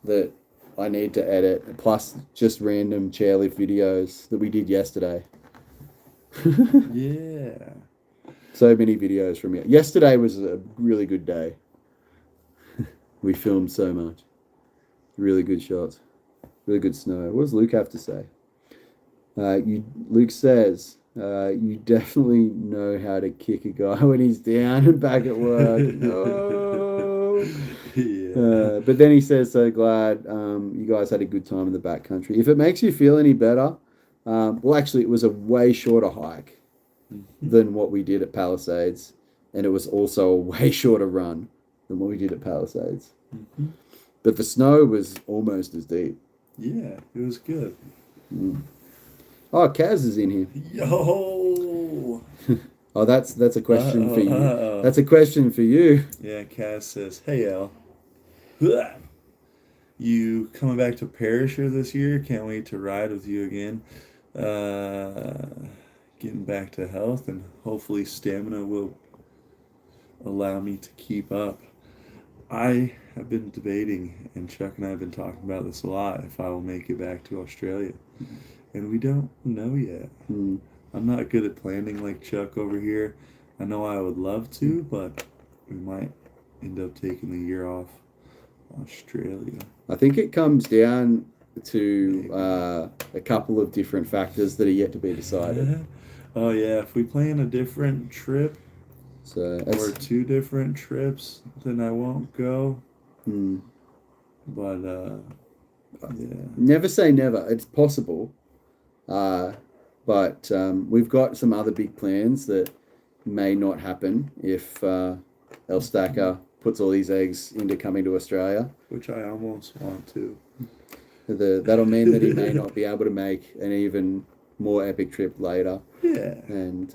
that I need to edit, plus just random chairlift videos that we did yesterday. Yeah. So many videos from you. Yesterday was a really good day. We filmed so much. Really good shots. Really good snow. What does Luke have to say? Luke says, you definitely know how to kick a guy when he's down and back at work. Oh. Yeah. But then he says, so glad you guys had a good time in the backcountry. If it makes you feel any better, well, actually, it was a way shorter hike than what we did at Palisades. And it was also a way shorter run than what we did at Palisades. But the snow was almost as deep. Yeah, it was good. Oh, Kaz is in here. Yo. Oh, that's a question for you. Uh-oh. That's a question for you. Yeah, Cass says, "Hey Al, you coming back to Perisher this year? Can't wait to ride with you again. Getting back to health and hopefully stamina will allow me to keep up. I have been debating, and Chuck and I have been talking about this a lot, if I will make it back to Australia. And we don't know yet. Hmm. I'm not good at planning like Chuck over here. I know I would love to, but we might end up taking the year off Australia. I think it comes down to a couple of different factors that are yet to be decided. Oh yeah, if we plan a different trip So or two different trips, then I won't go. But yeah. Never say never. It's possible. But we've got some other big plans that may not happen if El Stacker puts all these eggs into coming to Australia. Which I almost want to. That'll mean that he may not be able to make an even more epic trip later. Yeah. And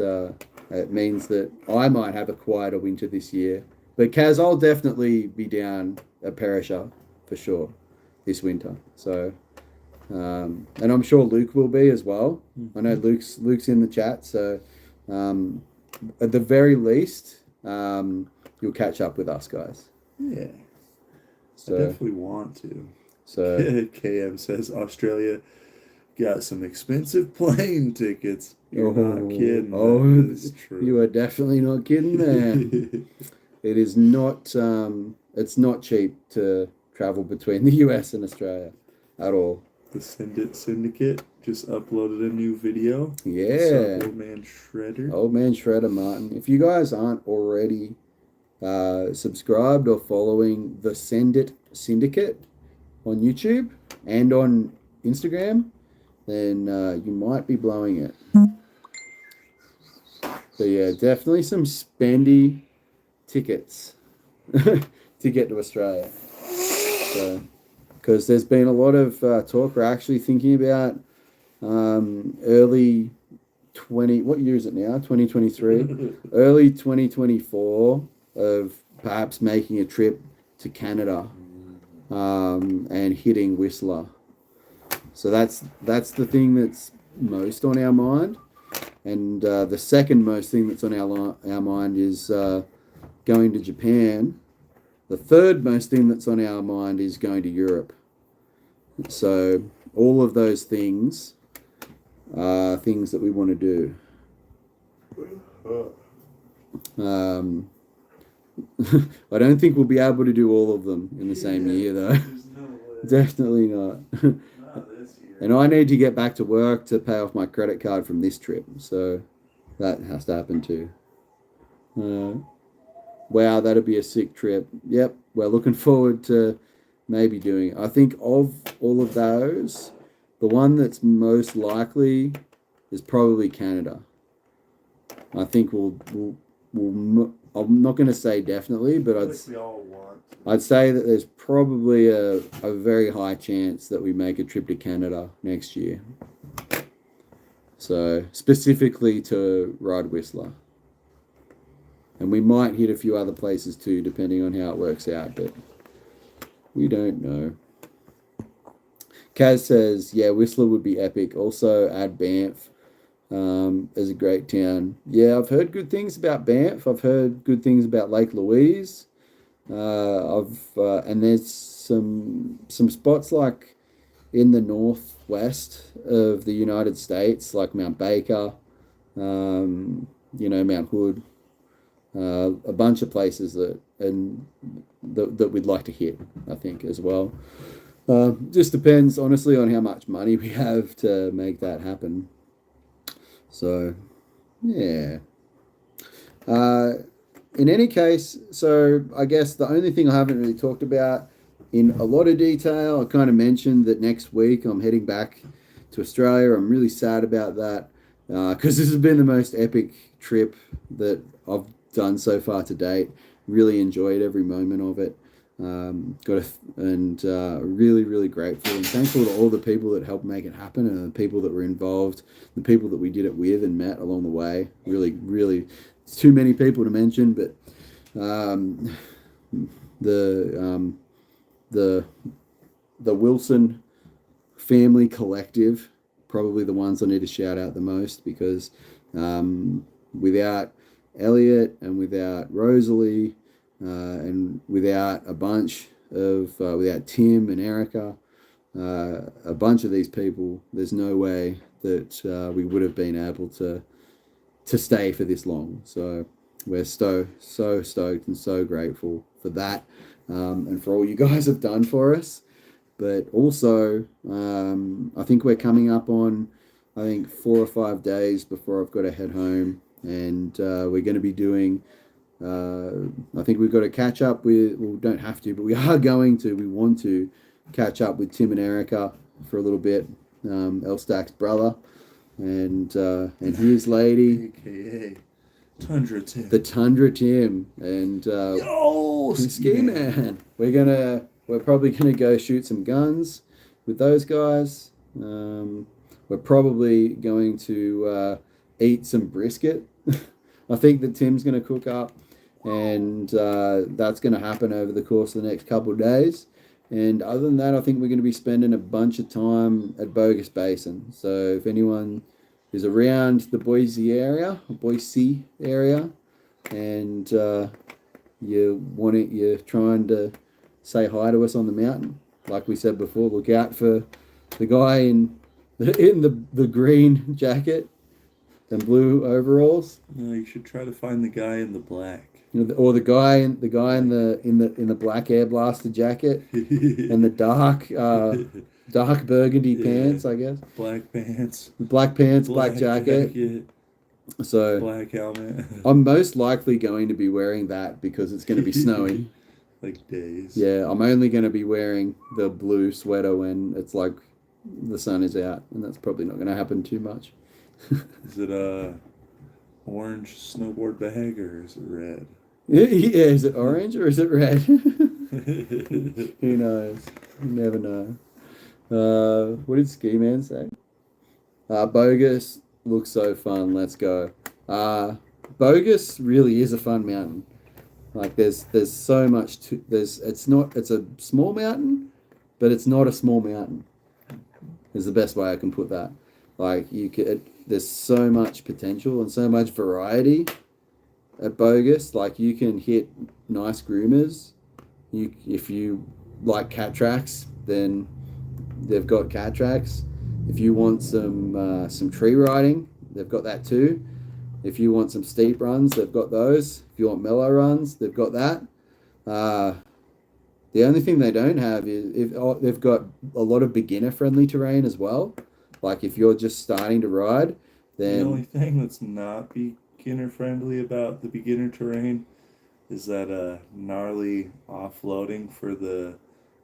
it means that I might have a quieter winter this year. But Kaz, I'll definitely be down at Perisher for sure this winter. So, and I'm sure Luke will be as well. I know Luke's in the chat. So, at the very least, you'll catch up with us guys. Yeah. So, I definitely want to. So KM says Australia got some expensive plane tickets. You're not kidding. Oh, it's true. You are definitely not kidding there. It is not. It's not cheap to travel between the US and Australia at all. The Syndicate just uploaded a new video. Yeah. Old Man Shredder. Old Man Shredder Martin. If you guys aren't already subscribed or following the Syndicate on YouTube and on Instagram, then you might be blowing it. So yeah, definitely some spendy tickets to get to Australia. So, because there's been a lot of talk. We're actually thinking about early 20. What year is it now? 2023. Early 2024 of perhaps making a trip to Canada and hitting Whistler. So that's the thing that's most on our mind. And the second most thing that's on our mind is going to Japan. The third most thing that's on our mind is going to Europe. So all of those things are things that we want to do. I don't think we'll be able to do all of them in the same year, though. No Definitely not. Not this year. And I need to get back to work to pay off my credit card from this trip. So that has to happen too. Wow, that'd be a sick trip. Yep, we're looking forward to maybe doing it. I think of all of those, the one that's most likely is probably Canada. I think we'll I'm not going to say definitely, but We all want. I'd say that there's probably a very high chance that we make a trip to Canada next year. So specifically to ride Whistler. And we might hit a few other places too, depending on how it works out, but we don't know. Kaz says, yeah, Whistler would be epic. Also add Banff as a great town. Yeah, I've heard good things about Banff. I've heard good things about Lake Louise. And there's some spots like in the northwest of the United States, like Mount Baker, Mount Hood, a bunch of places that we'd like to hit, I think, as well. Just depends, honestly, on how much money we have to make that happen. So, yeah. In any case, so I guess the only thing I haven't really talked about in a lot of detail, I kind of mentioned that next week I'm heading back to Australia. I'm really sad about that because this has been the most epic trip that I've done so far to date. Really enjoyed every moment of it. Really, really grateful and thankful to all the people that helped make it happen and the people that were involved, the people that we did it with and met along the way. Really, really, it's too many people to mention, but um, the the the Wilson family collective, probably the ones I need to shout out the most because without Elliot and without Rosalie and without a bunch of, without Tim and Erica, a bunch of these people, there's no way that we would have been able to stay for this long. So we're so stoked and so grateful for that and for all you guys have done for us. But also, I think we're coming up on, I think 4 or 5 days before I've got to head home, and we're going to be doing. I think we've got to catch up with. Well, we don't have to, but we are going to. We want to catch up with Tim and Erica for a little bit. Elstack's brother, and his lady, AKA Tundra Tim. the Tundra Tim, and Yo, Ski Man. We're probably gonna go shoot some guns with those guys. We're probably going to eat some brisket. I think that Tim's gonna cook up, and that's gonna happen over the course of the next couple of days. And other than that, I think we're gonna be spending a bunch of time at Bogus Basin. So if anyone is around the Boise area, and you're trying to say hi to us on the mountain. Like we said before, look out for the guy in the green jacket and blue overalls. No, you should try to find the guy in the black. Or the guy in the black air blaster jacket and the dark burgundy pants, I guess. Black pants. Black pants, black jacket. So black helmet. I'm most likely going to be wearing that because it's going to be snowing. Like days. Yeah, I'm only going to be wearing the blue sweater when it's like the sun is out, and that's probably not going to happen too much. Is it a orange snowboard bag or is it red? Yeah, is it orange or is it red? Who knows? You never know. What did Ski Man say? Bogus looks so fun. Let's go. Bogus really is a fun mountain. Like there's so much to it's a small mountain, but it's not a small mountain. Is the best way I can put that. Like there's so much potential and so much variety at Bogus. Like you can hit nice groomers. If you like cat tracks, then they've got cat tracks. If you want some tree riding, they've got that too. If you want some steep runs, they've got those. If you want mellow runs, they've got that. The only thing they don't have is they've got a lot of beginner-friendly terrain as well. Like if you're just starting to ride, then... The only thing that's not beginner-friendly about the beginner terrain is that gnarly offloading for the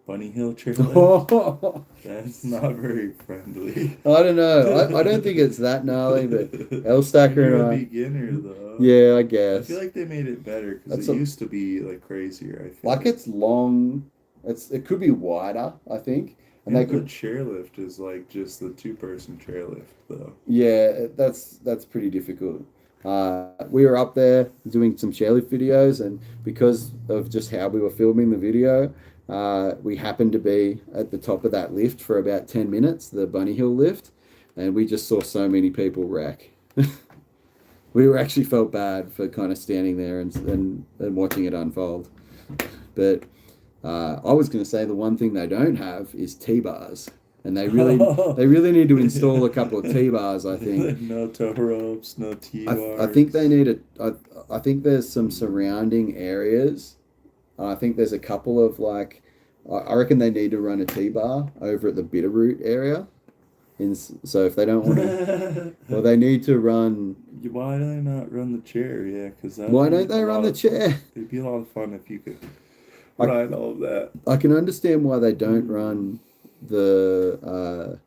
Bunny Hill chairlift. That's not very friendly. I don't know. I don't think it's that gnarly, but Elstacker You're a beginner, though. Yeah, I guess. I feel like they made it better because it used to be like crazier. I feel like it's long. It could be wider, I think. And the chairlift is like just the 2-person chairlift, though. Yeah, that's pretty difficult. We were up there doing some chairlift videos, and because of just how we were filming the video, we happened to be at the top of that lift for about 10 minutes, the Bunny Hill lift, and we just saw so many people wreck. We were actually felt bad for kind of standing there and watching it unfold. But I was going to say the one thing they don't have is T-bars. And they really need to install a couple of T-bars, I think. No tow ropes, no T-bars. I think they need I think there's some surrounding areas. I think there's a couple of I reckon they need to run a T-bar over at the Bitterroot area. So if they don't want to, well, they need to run. Why do they not run the chair? Yeah, because why don't they run the chair? It'd be a lot of fun if you could ride all of that. I can understand why they don't run the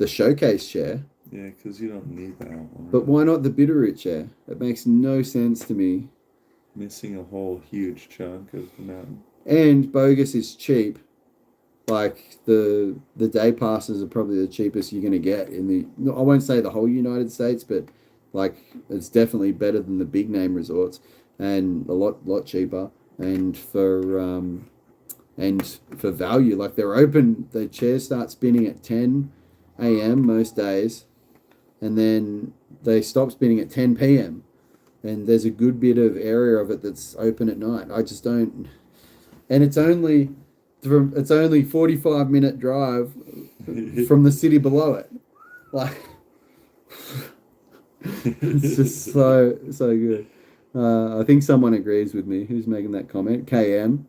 showcase chair. Yeah, because you don't need that one. But why not the Bitterroot chair? It makes no sense to me. Missing a whole huge chunk of the mountain. and Bogus is cheap. Like the day passes are probably the cheapest you're gonna get in the. No, I won't say the whole United States, but like it's definitely better than the big name resorts, and a lot cheaper. And for value, like they're open. The chairs start spinning at 10 a.m. most days, and then they stop spinning at 10 p.m. And there's a good bit of area of it that's open at night. I just don't. And it's only 45-minute drive from the city below it. Like it's just so good. I think someone agrees with me. Who's making that comment? KM.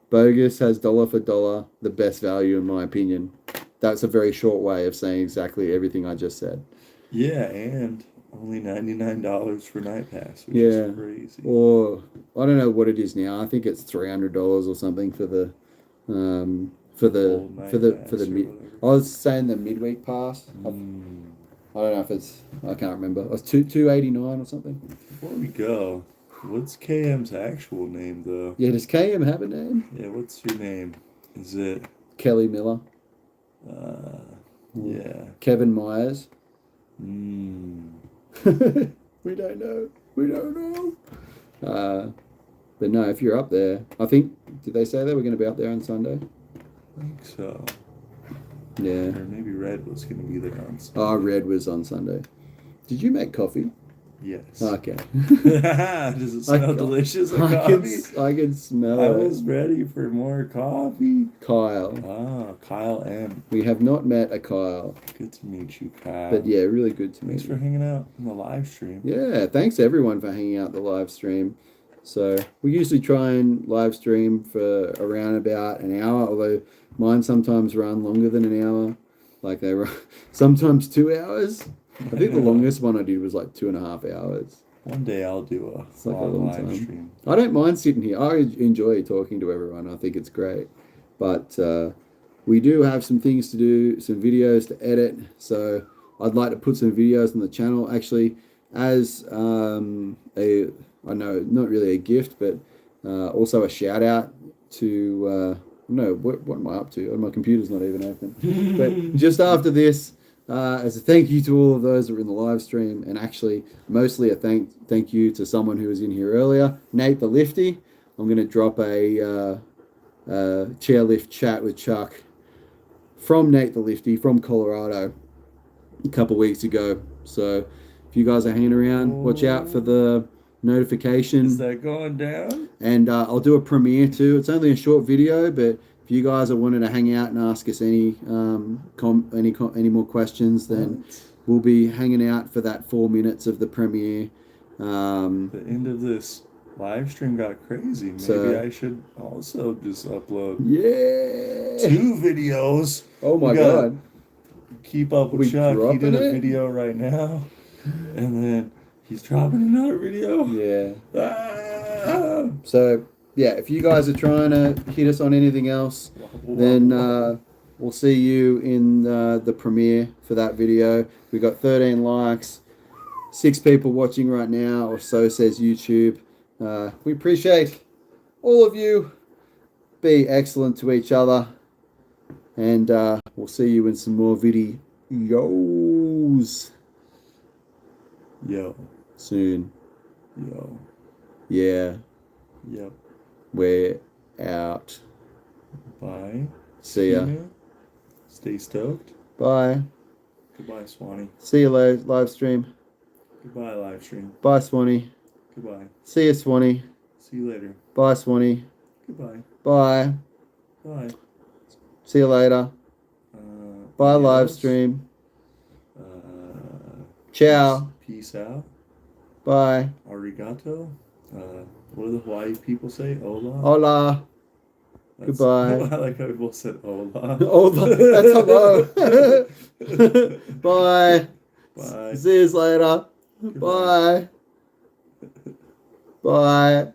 Bogus has dollar for dollar the best value in my opinion. That's a very short way of saying exactly everything I just said. Yeah, and only $99 for night pass, which is crazy. Or I don't know what it is now. I think it's $300 or something for the mid. I was saying the midweek pass. I don't know if it's. I can't remember. It was $289 or something. Before we go, what's KM's actual name though? Yeah, does KM have a name? Yeah, what's your name? Is it Kelly Miller? Yeah. Kevin Myers. We don't know. But no, if you're up there, I think, did they say they were going to be up there on Sunday? I think so. Yeah. Or maybe Red was going to be there on Sunday. Oh, Red was on Sunday. Did you make coffee? Yes. Okay. Does it smell delicious like coffee? I can smell I it. was ready for more coffee. Kyle. Ah, Kyle M. We have not met a Kyle. Good to meet you, Kyle. But yeah, really good to meet you. Thanks for hanging out on the live stream. Yeah, thanks everyone for hanging out the live stream. So we usually try and live stream for around about an hour, although mine sometimes run longer than an hour. Like they run sometimes 2 hours. I think the longest one I did was like 2.5 hours. One day I'll do a long live stream. I don't mind sitting here. I enjoy talking to everyone. I think it's great. But we do have some things to do, some videos to edit. So I'd like to put some videos on the channel. Actually, as I know, not really a gift, but also a shout out to, what am I up to? Oh, my computer's not even open. But just after this, as a thank you to all of those that were in the live stream, and actually mostly a thank you to someone who was in here earlier, Nate the Lifty. I'm going to drop a chairlift chat with Chuck from Nate the Lifty from Colorado a couple weeks ago. So if you guys are hanging around, watch out for the notification. Is that going down? And I'll do a premiere too. It's only a short video, but if you guys are wanting to hang out and ask us any more questions, then we'll be hanging out for that 4 minutes of the premiere. The end of this live stream got crazy. Maybe I should also just upload 2 videos. Oh my god. Keep up with Chuck. He did a video right now. And then he's dropping another video. Yeah. So yeah, if you guys are trying to hit us on anything else, then we'll see you in the premiere for that video. We got 13 likes, 6 people watching right now, or so says YouTube. We appreciate all of you. Be excellent to each other, and we'll see you in some more videos. Soon. Yeah. Yep. We're out. Bye. See ya. Stay stoked. Bye. Goodbye, Swanee. See you later, live stream. Goodbye, live stream. Bye, Swanee. Goodbye. See you, Swanee. See you later. Bye, Swanee. Goodbye. Bye. Bye. See you later. Bye, live stream. Ciao. Peace out. Bye. Arigato. What do the Hawaii people say? Hola. Hola. Goodbye. I like how we both said hola. Hola. That's hello. Bye. Bye. See you later. Goodbye. Bye. Bye.